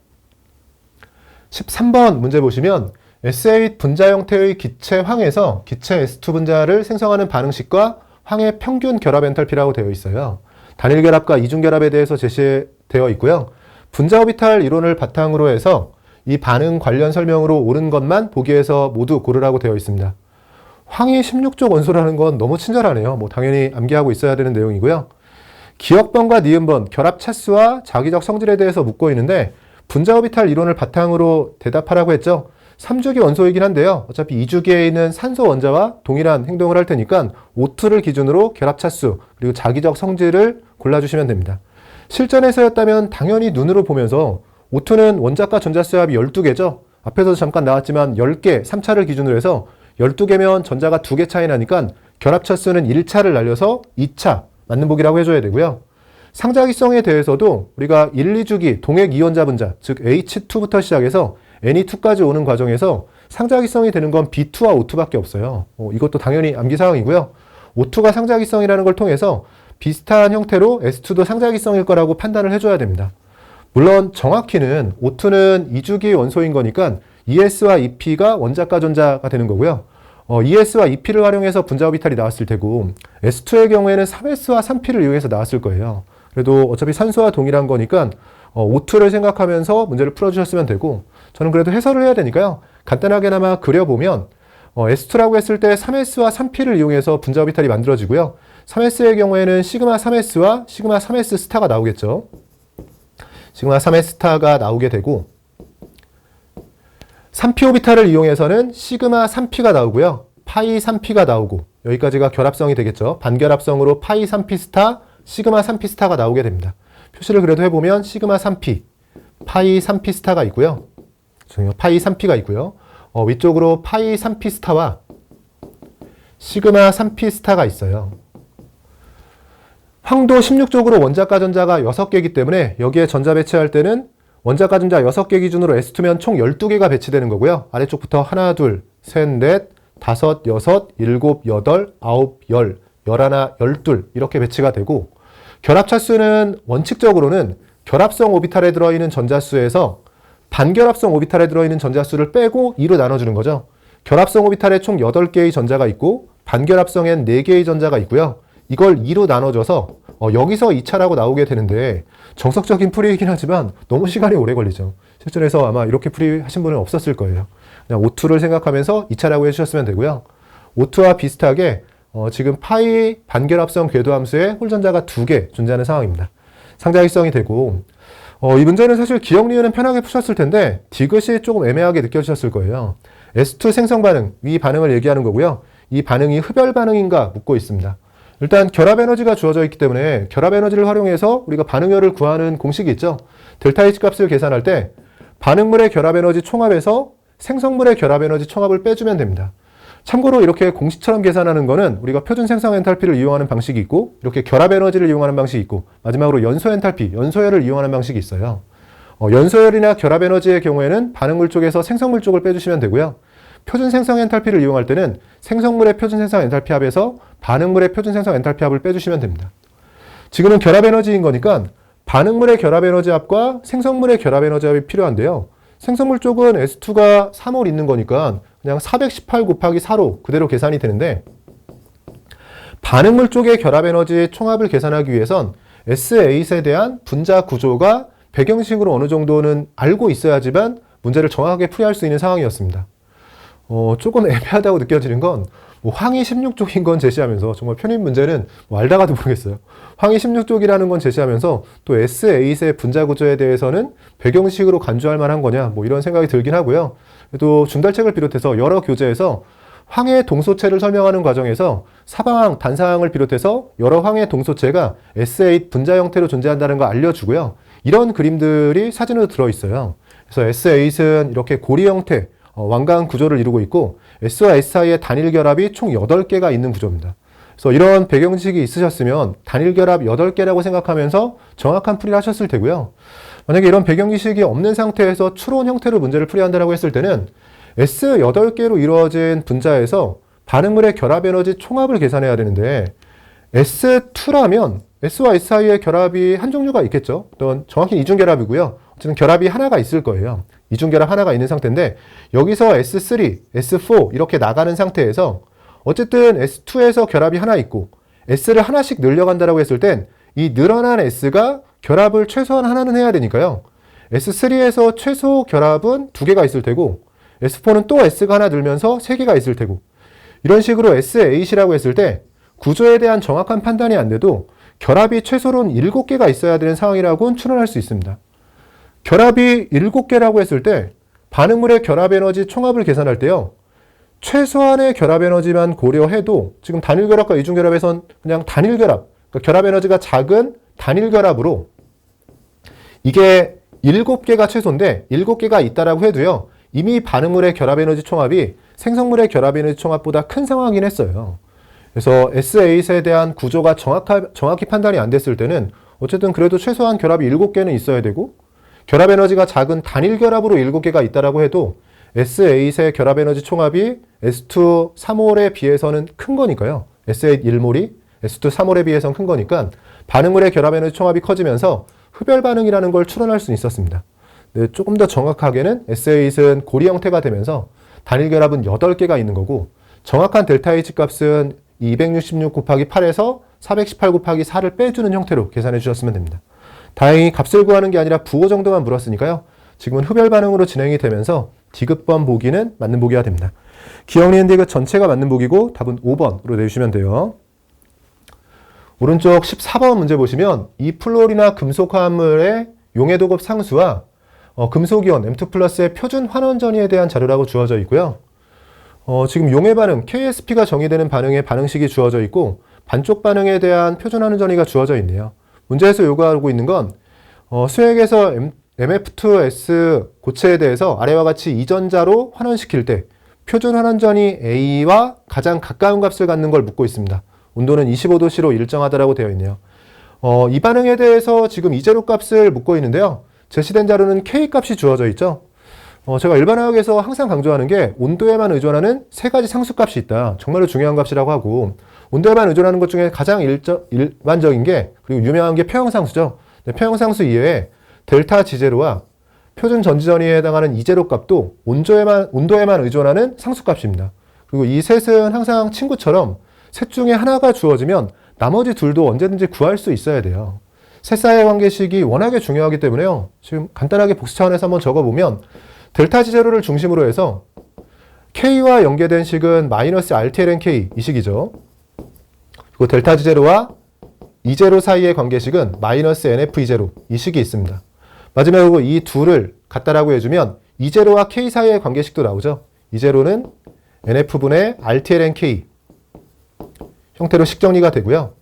13번 문제 보시면 S8 분자 형태의 기체 황에서 기체 S2 분자를 생성하는 반응식과 황의 평균 결합 엔탈피라고 되어 있어요. 단일 결합과 이중 결합에 대해서 제시되어 있고요. 분자 오비탈 이론을 바탕으로 해서 이 반응 관련 설명으로 옳은 것만 보기에서 모두 고르라고 되어 있습니다. 황이 16족 원소라는 건 너무 친절하네요. 당연히 암기하고 있어야 되는 내용이고요. 기억번과 니은번, 결합 차수와 자기적 성질에 대해서 묻고 있는데 분자 오비탈 이론을 바탕으로 대답하라고 했죠. 3주기 원소이긴 한데요. 어차피 2주기에 있는 산소 원자와 동일한 행동을 할 테니까 O2를 기준으로 결합 차수 그리고 자기적 성질을 골라주시면 됩니다. 실전에서였다면 당연히 눈으로 보면서 O2는 원자과 전자수의 합이 12개죠. 앞에서도 잠깐 나왔지만 10개, 3차를 기준으로 해서 12개면 전자가 2개 차이 나니까 결합 차수는 1차를 날려서 2차 맞는 보기라고 해줘야 되고요. 상자기성에 대해서도 우리가 1, 2주기 동액 이원자 분자, 즉 H2부터 시작해서 Ne2까지 오는 과정에서 상자기성이 되는 건 B2와 O2밖에 없어요. 이것도 당연히 암기사항이고요. O2가 상자기성이라는 걸 통해서 비슷한 형태로 S2도 상자기성일 거라고 판단을 해줘야 됩니다. 물론 정확히는 O2는 2주기 원소인 거니까 ES와 EP가 원자과 전자가 되는 거고요. ES와 EP를 활용해서 분자 오비탈이 나왔을 테고 S2의 경우에는 3S와 3P를 이용해서 나왔을 거예요. 그래도 어차피 산소와 동일한 거니까 O2를 생각하면서 문제를 풀어주셨으면 되고 저는 그래도 해설을 해야 되니까요. 간단하게나마 그려보면 S2라고 했을 때 3S와 3P를 이용해서 분자 오비탈이 만들어지고요. 3S의 경우에는 시그마 3S와 시그마 3S 스타가 나오겠죠. 시그마 3S 스타가 나오게 되고 3P 오비탈을 이용해서는 시그마 3P가 나오고요. 파이 3P가 나오고 여기까지가 결합성이 되겠죠. 반결합성으로 파이 3P 스타, 시그마 3P 스타가 나오게 됩니다. 표시를 그래도 해보면 시그마 3P, 파이 3P 스타가 있고요. 파이 3P가 있고요. 위쪽으로 파이 3P 스타와 시그마 3P 스타가 있어요. 황도 16쪽으로 원자과 전자가 6개이기 때문에 여기에 전자 배치할 때는 원자과 전자 6개 기준으로 S2면 총 12개가 배치되는 거고요. 아래쪽부터 하나, 둘, 셋, 넷, 다섯, 여섯, 일곱, 여덟, 아홉, 열, 열하나, 열둘 이렇게 배치가 되고 결합 차수는 원칙적으로는 결합성 오비탈에 들어있는 전자수에서 반결합성 오비탈에 들어있는 전자수를 빼고 2로 나눠주는 거죠. 결합성 오비탈에 총 8개의 전자가 있고 반결합성엔 4개의 전자가 있고요. 이걸 2로 나눠줘서 여기서 2차라고 나오게 되는데 정석적인 풀이이긴 하지만 너무 시간이 오래 걸리죠. 실전에서 아마 이렇게 풀이하신 분은 없었을 거예요. 그냥 O2를 생각하면서 2차라고 해주셨으면 되고요. O2와 비슷하게 지금 파이 반결합성 궤도함수에 홀전자가 2개 존재하는 상황입니다. 상자일성이 되고 이 문제는 사실 기억 니은은 편하게 푸셨을 텐데 디귿이 조금 애매하게 느껴지셨을 거예요. S2 생성 반응, 위 반응을 얘기하는 거고요. 이 반응이 흡열 반응인가 묻고 있습니다. 일단 결합 에너지가 주어져 있기 때문에 결합 에너지를 활용해서 우리가 반응열을 구하는 공식이 있죠. 델타 H 값을 계산할 때 반응물의 결합 에너지 총합에서 생성물의 결합 에너지 총합을 빼주면 됩니다. 참고로 이렇게 공식처럼 계산하는 거는 우리가 표준 생성 엔탈피를 이용하는 방식이 있고 이렇게 결합 에너지를 이용하는 방식이 있고 마지막으로 연소 엔탈피, 연소열을 이용하는 방식이 있어요. 연소열이나 결합 에너지의 경우에는 반응물 쪽에서 생성물 쪽을 빼주시면 되고요. 표준 생성 엔탈피를 이용할 때는 생성물의 표준 생성 엔탈피 합에서 반응물의 표준 생성 엔탈피 합을 빼주시면 됩니다. 지금은 결합 에너지인 거니까 반응물의 결합 에너지 합과 생성물의 결합 에너지 합이 필요한데요. 생성물 쪽은 S2가 3홀 있는 거니까 그냥 418 곱하기 4로 그대로 계산이 되는데 반응물 쪽의 결합 에너지 총합을 계산하기 위해선 S8에 대한 분자 구조가 배경식으로 어느 정도는 알고 있어야지만 문제를 정확하게 풀이할 수 있는 상황이었습니다. 조금 애매하다고 느껴지는 건 황이 16족인 건 제시하면서 정말 편입 문제는 알다가도 모르겠어요. 황이 16족이라는 건 제시하면서 또 S8의 분자 구조에 대해서는 배경식으로 간주할 만한 거냐 이런 생각이 들긴 하고요. 또 중달책을 비롯해서 여러 교재에서 황해 동소체를 설명하는 과정에서 사방항, 단사항을 비롯해서 여러 황해 동소체가 S8 분자 형태로 존재한다는 걸 알려주고요. 이런 그림들이 사진으로 들어있어요. 그래서 S8은 이렇게 고리 형태, 왕관 구조를 이루고 있고 S와 S 사이의 단일 결합이 총 8개가 있는 구조입니다. 그래서 이런 배경 지식이 있으셨으면 단일 결합 8개라고 생각하면서 정확한 풀이를 하셨을 테고요. 만약에 이런 배경 지식이 없는 상태에서 추론 형태로 문제를 풀이한다고 했을 때는 S 8개로 이루어진 분자에서 반응물의 결합 에너지 총합을 계산해야 되는데 S2라면 S와 S 사이의 결합이 한 종류가 있겠죠. 또는 정확히 이중결합이고요. 어쨌든 결합이 하나가 있을 거예요. 이중결합 하나가 있는 상태인데 여기서 S3, S4 이렇게 나가는 상태에서 어쨌든 S2에서 결합이 하나 있고 S를 하나씩 늘려간다고 했을 땐 이 늘어난 S가 결합을 최소한 하나는 해야 되니까요. S3에서 최소 결합은 2개가 있을 테고 S4는 또 S가 하나 늘면서 3개가 있을 테고 이런 식으로 S8이라고 했을 때 구조에 대한 정확한 판단이 안 돼도 결합이 최소로는 7개가 있어야 되는 상황이라고는 추론할 수 있습니다. 결합이 7개라고 했을 때 반응물의 결합 에너지 총합을 계산할 때요. 최소한의 결합 에너지만 고려해도 지금 단일 결합과 이중 결합에선 그냥 단일 결합, 그러니까 결합 에너지가 작은 단일 결합으로 이게 7개가 최소인데 7개가 있다라고 해도요. 이미 반응물의 결합 에너지 총합이 생성물의 결합 에너지 총합보다 큰 상황이긴 했어요. 그래서 S8에 대한 구조가 정확히 판단이 안 됐을 때는 어쨌든 그래도 최소한 결합이 7개는 있어야 되고 결합 에너지가 작은 단일 결합으로 7개가 있다라고 해도 S8의 결합 에너지 총합이 S2 3몰에 비해서는 큰 거니까요. S8 1몰이 S2 3몰에 비해서는 큰 거니까 반응물의 결합 에너지 총합이 커지면서 흡열 반응이라는 걸 추론할 수 있었습니다. 네, 조금 더 정확하게는 S8은 고리 형태가 되면서 단일 결합은 8개가 있는 거고 정확한 델타 H 값은 266 곱하기 8에서 418 곱하기 4를 빼주는 형태로 계산해 주셨으면 됩니다. 다행히 값을 구하는 게 아니라 부호 정도만 물었으니까요. 지금은 흡열 반응으로 진행이 되면서 디귿번 보기는 맞는 보기가 됩니다. 기억니은 디귿 전체가 맞는 보기고 답은 5번으로 내주시면 돼요. 오른쪽 14번 문제 보시면 이 플로리나 금속 화합물의 용해도급 상수와 금속이온 M2+의 표준 환원전이에 대한 자료라고 주어져 있고요. 지금 용해 반응 KSP가 정의되는 반응의 반응식이 주어져 있고 반쪽 반응에 대한 표준 환원전이가 주어져 있네요. 문제에서 요구하고 있는 건 수액에서 MF2S 고체에 대해서 아래와 같이 이전자로 환원시킬 때 표준 환원전이 A와 가장 가까운 값을 갖는 걸 묻고 있습니다. 온도는 25도C로 일정하다라고 되어 있네요. 이 반응에 대해서 지금 이제로 값을 묻고 있는데요. 제시된 자료는 K 값이 주어져 있죠. 제가 일반화학에서 항상 강조하는 게 온도에만 의존하는 3가지 상수값이 있다. 정말로 중요한 값이라고 하고 온도에만 의존하는 것 중에 가장 일반적인 게 그리고 유명한 게 표형상수죠. 표형상수 이외에 델타 G제로와 표준 전지전이에 해당하는 이제로 값도 온도에만 의존하는 상수값입니다. 그리고 이 셋은 항상 친구처럼 셋 중에 하나가 주어지면 나머지 둘도 언제든지 구할 수 있어야 돼요. 셋 사이의 관계식이 워낙에 중요하기 때문에요. 지금 간단하게 복수 차원에서 한번 적어보면 델타 G제로를 중심으로 해서 K와 연계된 식은 마이너스 RTLN K 이 식이죠. 그리고 델타 G제로와 이제로 사이의 관계식은 마이너스 NF2제로 이 식이 있습니다. 마지막으로 이 둘을 같다라고 해주면 이제로와 K 사이의 관계식도 나오죠. 이제로는 NF분의 RTLN K 형태로 식 정리가 되고요.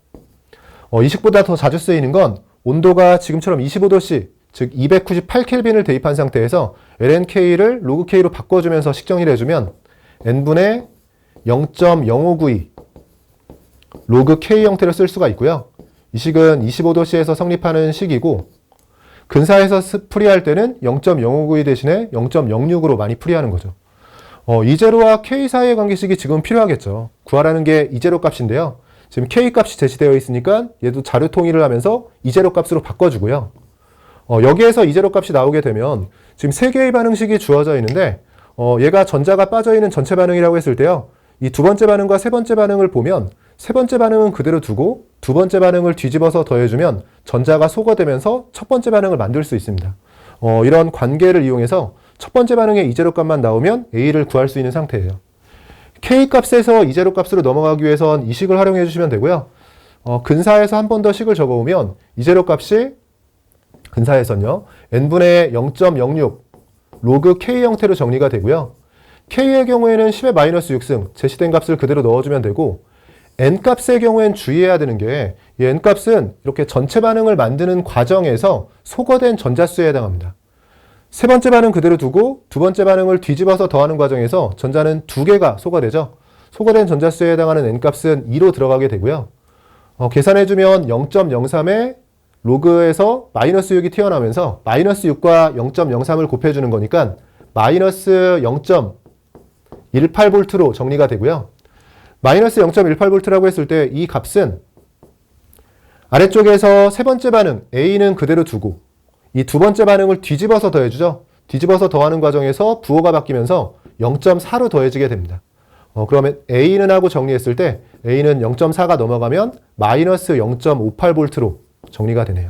이 식보다 더 자주 쓰이는 건 온도가 지금처럼 25도C 즉 298켈빈을 대입한 상태에서 LNK를 로그 K로 바꿔주면서 식 정리를 해주면 N분의 0.0592 로그 K 형태로 쓸 수가 있고요. 이 식은 25도C에서 성립하는 식이고 근사에서 풀이할 때는 0.0592 대신에 0.06으로 많이 풀이하는 거죠. 이제로와 K 사이의 관계식이 지금 필요하겠죠. 구하라는 게 이제로 값인데요. 지금 K 값이 제시되어 있으니까 얘도 자료 통일을 하면서 이제로 값으로 바꿔주고요. 여기에서 이제로 값이 나오게 되면 지금 3개의 반응식이 주어져 있는데 얘가 전자가 빠져있는 전체 반응이라고 했을 때요. 이 두 번째 반응과 세 번째 반응을 보면 세 번째 반응은 그대로 두고 두 번째 반응을 뒤집어서 더해주면 전자가 소거되면서 첫 번째 반응을 만들 수 있습니다. 이런 관계를 이용해서 첫 번째 반응의 이제로 값만 나오면 A를 구할 수 있는 상태예요. K 값에서 이제로 값으로 넘어가기 위해선 이 식을 활용해 주시면 되고요. 근사에서 한 번 더 식을 적어보면 이제로 값이 근사에서는요. n분의 0.06 로그 K 형태로 정리가 되고요. K의 경우에는 10의 마이너스 6승, 제시된 값을 그대로 넣어주면 되고, N값의 경우엔 주의해야 되는 게, 이 N값은 이렇게 전체 반응을 만드는 과정에서 소거된 전자수에 해당합니다. 세 번째 반응 그대로 두고 두 번째 반응을 뒤집어서 더하는 과정에서 전자는 두 개가 소거되죠. 소거된 전자수에 해당하는 N값은 2로 들어가게 되고요. 계산해주면 0.03에 로그에서 마이너스 6이 튀어나오면서 마이너스 6과 0.03을 곱해주는 거니까 마이너스 0.18V로 정리가 되고요. 마이너스 0.18V라고 했을 때 이 값은 아래쪽에서 세 번째 반응 A는 그대로 두고 이 두 번째 반응을 뒤집어서 더해주죠. 뒤집어서 더하는 과정에서 부호가 바뀌면서 0.4로 더해지게 됩니다. 그러면 A는 하고 정리했을 때 A는 0.4가 넘어가면 마이너스 0.58V로 정리가 되네요.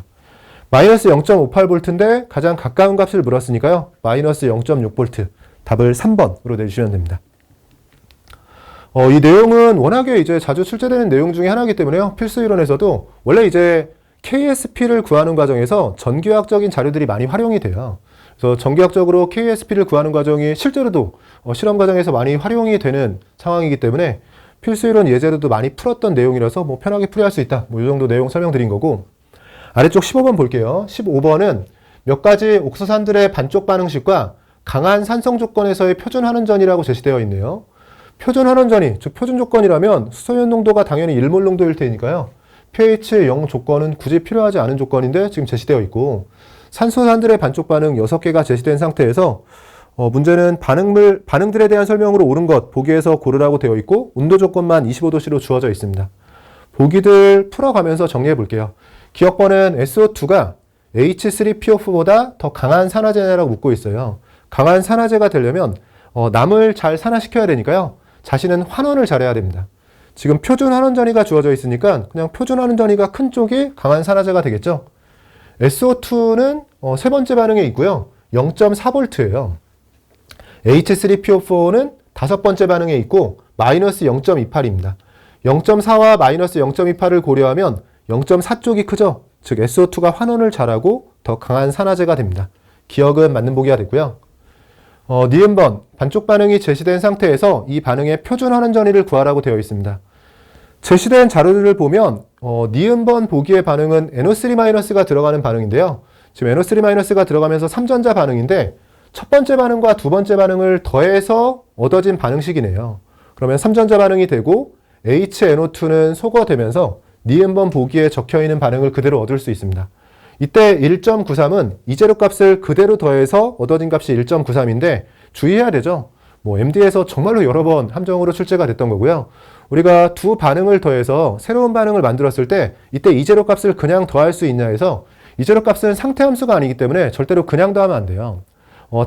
마이너스 0.58V인데 가장 가까운 값을 물었으니까요. 마이너스 0.6V. 답을 3번으로 내주시면 됩니다. 이 내용은 워낙에 이제 자주 출제되는 내용 중에 하나이기 때문에요. 필수 이론에서도 원래 이제 KSP를 구하는 과정에서 전기화학적인 자료들이 많이 활용이 돼요. 그래서 전기학적으로 KSP를 구하는 과정이 실제로도 실험 과정에서 많이 활용이 되는 상황이기 때문에 필수 이론 예제로도 많이 풀었던 내용이라서 뭐 편하게 풀이할 수 있다. 뭐 이 정도 내용 설명드린 거고, 아래쪽 15번 볼게요. 15번은 몇 가지 옥수산들의 반쪽 반응식과 강한 산성 조건에서의 표준 환원전이라고 제시되어 있네요. 표준 환원전이, 즉 표준 조건이라면 수소연 농도가 당연히 1몰 농도일 테니까요. pH 0 조건은 굳이 필요하지 않은 조건인데 지금 제시되어 있고, 산소산들의 반쪽 반응 6개가 제시된 상태에서 문제는 반응들에 대한 설명으로 옳은 것 보기에서 고르라고 되어 있고 온도 조건만 25도씨로 주어져 있습니다. 보기들 풀어가면서 정리해 볼게요. 기억번은 SO2가 H3PO4보다 더 강한 산화제라고 묻고 있어요. 강한 산화제가 되려면 남을 잘 산화시켜야 되니까요. 자신은 환원을 잘해야 됩니다. 지금 표준 환원전이가 주어져 있으니까 그냥 표준 환원전이가 큰 쪽이 강한 산화제가 되겠죠. SO2는 세 번째 반응에 있고요. 0.4V예요. H3PO4는 다섯 번째 반응에 있고 마이너스 0.28입니다. 0.4와 마이너스 0.28을 고려하면 0.4 쪽이 크죠. 즉 SO2가 환원을 잘하고 더 강한 산화제가 됩니다. 기억은 맞는 보기가 됐고요. 니은번 반쪽 반응이 제시된 상태에서 이 반응의 표준 환원전이를 구하라고 되어 있습니다. 제시된 자료들을 보면 니은번 보기의 반응은 NO3-가 들어가는 반응인데요. 지금 NO3-가 들어가면서 3전자 반응인데 첫 번째 반응과 두 번째 반응을 더해서 얻어진 반응식이네요. 그러면 3전자 반응이 되고 HNO2는 소거되면서 니은번 보기에 적혀있는 반응을 그대로 얻을 수 있습니다. 이때 1.93은 이재료 값을 그대로 더해서 얻어진 값이 1.93인데 주의해야 되죠. MD에서 정말로 여러 번 함정으로 출제가 됐던 거고요. 우리가 두 반응을 더해서 새로운 반응을 만들었을 때 이때 이재료 값을 그냥 더할 수 있냐 해서 이재료 값은 상태 함수가 아니기 때문에 절대로 그냥 더하면 안 돼요.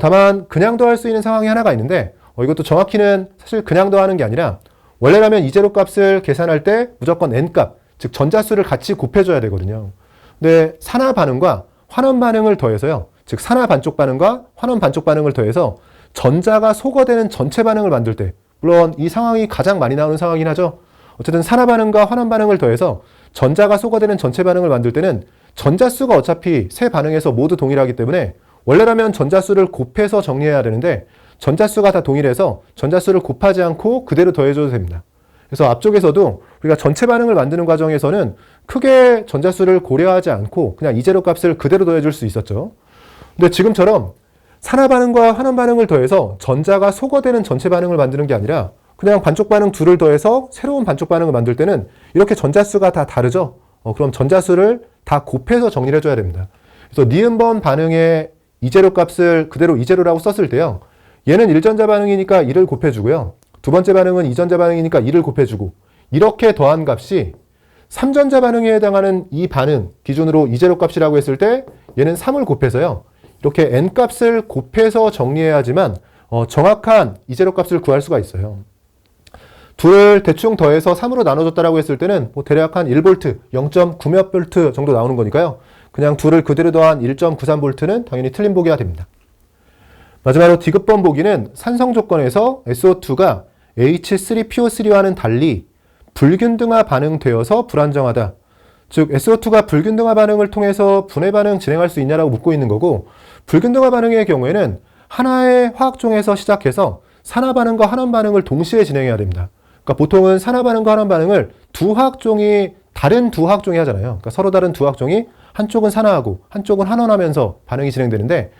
다만 그냥 더할 수 있는 상황이 하나가 있는데 이것도 정확히는 사실 그냥 더하는 게 아니라 원래라면 이재료 값을 계산할 때 무조건 N값, 즉 전자수를 같이 곱해줘야 되거든요. 근데 산화 반응과 환원 반응을 더해서요. 즉 산화 반쪽 반응과 환원 반쪽 반응을 더해서 전자가 소거되는 전체 반응을 만들 때, 물론 이 상황이 가장 많이 나오는 상황이긴 하죠. 어쨌든 산화 반응과 환원 반응을 더해서 전자가 소거되는 전체 반응을 만들 때는 전자수가 어차피 세 반응에서 모두 동일하기 때문에 원래라면 전자수를 곱해서 정리해야 되는데 전자수가 다 동일해서 전자수를 곱하지 않고 그대로 더해줘도 됩니다. 그래서 앞쪽에서도 우리가 전체 반응을 만드는 과정에서는 크게 전자수를 고려하지 않고 그냥 이재료 값을 그대로 더해줄 수 있었죠. 근데 지금처럼 산화 반응과 환원 반응을 더해서 전자가 소거되는 전체 반응을 만드는 게 아니라 그냥 반쪽 반응 둘을 더해서 새로운 반쪽 반응을 만들 때는 이렇게 전자수가 다 다르죠. 그럼 전자수를 다 곱해서 정리를 해줘야 됩니다. 그래서 니은번 반응의 이재료 값을 그대로 이재료라고 썼을 때요. 얘는 1전자 반응이니까 1을 곱해주고요. 두 번째 반응은 2전자 반응이니까 2를 곱해주고 이렇게 더한 값이 3전자 반응에 해당하는 이 반응 기준으로 이재료 값이라고 했을 때 얘는 3을 곱해서요. 이렇게 N값을 곱해서 정리해야지만 정확한 이재료 값을 구할 수가 있어요. 둘을 대충 더해서 3으로 나눠줬다라고 했을 때는 대략 한 1V, 0.9몇 볼트 정도 나오는 거니까요. 그냥 둘을 그대로 더한 1.93V는 당연히 틀린 보기가 됩니다. 마지막으로 디귿번 보기는 산성 조건에서 SO2가 H3PO3와는 달리 불균등화 반응되어서 불안정하다. 즉 SO2가 불균등화 반응을 통해서 분해 반응 진행할 수 있냐라고 묻고 있는 거고, 불균등화 반응의 경우에는 하나의 화학종에서 시작해서 산화 반응과 환원 반응을 동시에 진행해야 됩니다. 그러니까 보통은 산화 반응과 환원 반응을 다른 두 화학종이 하잖아요. 그러니까 서로 다른 두 화학종이 한쪽은 산화하고 한쪽은 환원하면서 반응이 진행되는데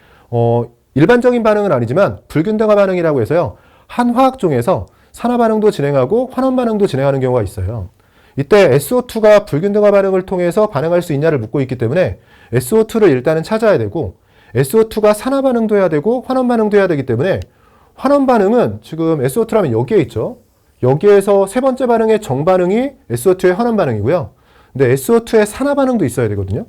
일반적인 반응은 아니지만 불균등화 반응이라고 해서요. 한 화학종에서 산화 반응도 진행하고 환원 반응도 진행하는 경우가 있어요. 이때 SO2가 불균등화 반응을 통해서 반응할 수 있냐를 묻고 있기 때문에 SO2를 일단은 찾아야 되고 SO2가 산화 반응도 해야 되고 환원 반응도 해야 되기 때문에 환원 반응은 지금 SO2라면 여기에 있죠. 여기에서 세 번째 반응의 정반응이 SO2의 환원 반응이고요. 근데 SO2의 산화 반응도 있어야 되거든요.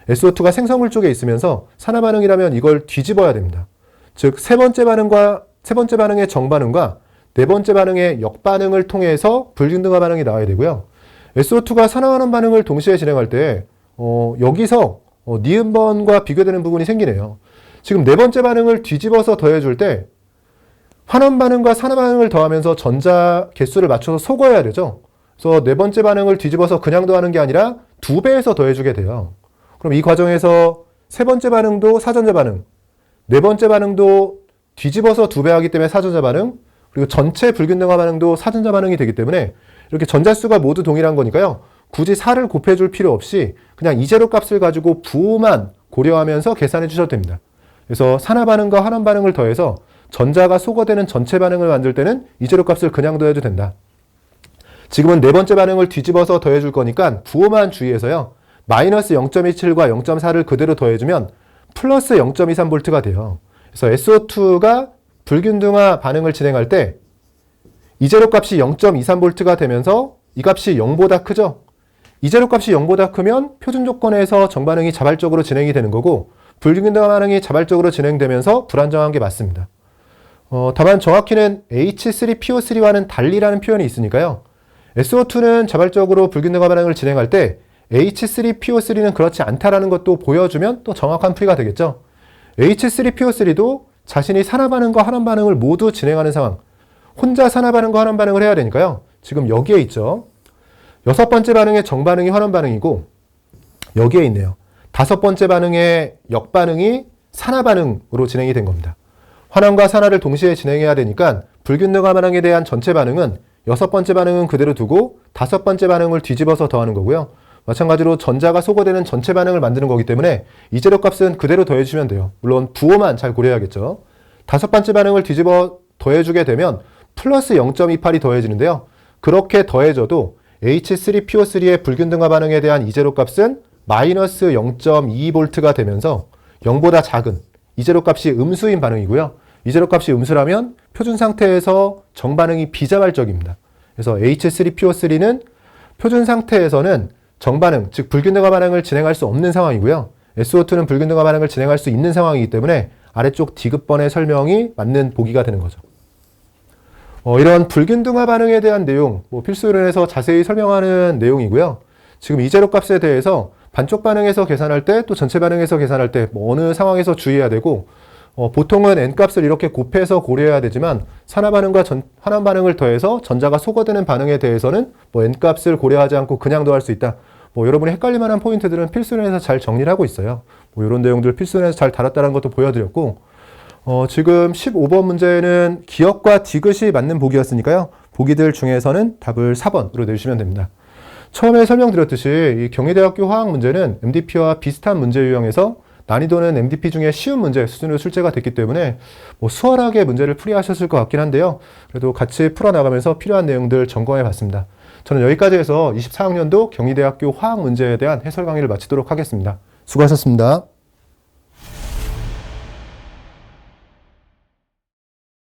SO2가 생성물 쪽에 있으면서 산화 반응이라면 이걸 뒤집어야 됩니다. 즉, 세 번째 반응의 정반응과 네 번째 반응의 역반응을 통해서 불균등화 반응이 나와야 되고요. SO2가 산화환원 반응을 동시에 진행할 때 여기서 니은번과 비교되는 부분이 생기네요. 지금 네 번째 반응을 뒤집어서 더해줄 때 환원 반응과 산화 반응을 더하면서 전자 개수를 맞춰서 섞어야 되죠. 그래서 네 번째 반응을 뒤집어서 그냥 더하는 게 아니라 2배에서 더해주게 돼요. 그럼 이 과정에서 세 번째 반응도 사전자 반응, 네 번째 반응도 뒤집어서 2배 하기 때문에 사전자 반응, 그리고 전체 불균등화 반응도 사전자 반응이 되기 때문에 이렇게 전자수가 모두 동일한 거니까요. 굳이 4를 곱해줄 필요 없이 그냥 이제로 값을 가지고 부호만 고려하면서 계산해 주셔도 됩니다. 그래서 산화 반응과 환원 반응을 더해서 전자가 소거되는 전체 반응을 만들 때는 이제로 값을 그냥 더해도 된다. 지금은 네 번째 반응을 뒤집어서 더해줄 거니까 부호만 주의해서요. 마이너스 0.27과 0.4를 그대로 더해주면 플러스 0.23V가 돼요. 그래서 SO2가 불균등화 반응을 진행할 때 이제로 값이 0.23V가 되면서 이 값이 0보다 크죠? 이제로 값이 0보다 크면 표준 조건에서 정반응이 자발적으로 진행이 되는 거고 불균등화 반응이 자발적으로 진행되면서 불안정한 게 맞습니다. 다만 정확히는 H3PO3와는 달리라는 표현이 있으니까요. SO2는 자발적으로 불균등화 반응을 진행할 때 H3PO3는 그렇지 않다라는 것도 보여주면 또 정확한 풀이가 되겠죠. H3PO3도 자신이 산화 반응과 환원 반응을 모두 진행하는 상황, 혼자 산화 반응과 환원 반응을 해야 되니까요. 지금 여기에 있죠. 여섯 번째 반응의 정반응이 환원 반응이고 여기에 있네요. 다섯 번째 반응의 역반응이 산화 반응으로 진행이 된 겁니다. 환원과 산화를 동시에 진행해야 되니까 불균등화 반응에 대한 전체 반응은 여섯 번째 반응은 그대로 두고 다섯 번째 반응을 뒤집어서 더하는 거고요. 마찬가지로 전자가 소거되는 전체 반응을 만드는 거기 때문에 이제로 값은 그대로 더해주시면 돼요. 물론 부호만 잘 고려해야겠죠. 다섯 번째 반응을 뒤집어 더해주게 되면 플러스 0.28이 더해지는데요. 그렇게 더해져도 H3PO3의 불균등화 반응에 대한 이제로 값은 마이너스 0.22V가 되면서 0보다 작은 이제로 값이 음수인 반응이고요. 이제로 값이 음수라면 표준 상태에서 정반응이 비자발적입니다. 그래서 H3PO3는 표준 상태에서는 정반응, 즉 불균등화 반응을 진행할 수 없는 상황이고요. SO2는 불균등화 반응을 진행할 수 있는 상황이기 때문에 아래쪽 D급번의 설명이 맞는 보기가 되는 거죠. 이런 불균등화 반응에 대한 내용, 필수 이론에서 자세히 설명하는 내용이고요. 지금 이제로 값에 대해서 반쪽 반응에서 계산할 때 또 전체 반응에서 계산할 때 어느 상황에서 주의해야 되고 보통은 N값을 이렇게 곱해서 고려해야 되지만 산화 반응과 환원 반응을 더해서 전자가 소거되는 반응에 대해서는 N값을 고려하지 않고 그냥 더할 수 있다. 여러분이 헷갈릴 만한 포인트들은 필수론에서 잘 정리를 하고 있어요. 이런 내용들 필수론에서 잘 다뤘다는 것도 보여드렸고 지금 15번 문제는 기억과 디귿이 맞는 보기였으니까요. 보기들 중에서는 답을 4번으로 내주시면 됩니다. 처음에 설명드렸듯이 이 경희대학교 화학 문제는 MDP와 비슷한 문제 유형에서 난이도는 MDP 중에 쉬운 문제 수준으로 출제가 됐기 때문에 수월하게 문제를 풀이하셨을 것 같긴 한데요. 그래도 같이 풀어나가면서 필요한 내용들 점검해 봤습니다. 저는 여기까지 해서 24학년도 경희대학교 화학 문제에 대한 해설 강의를 마치도록 하겠습니다. 수고하셨습니다.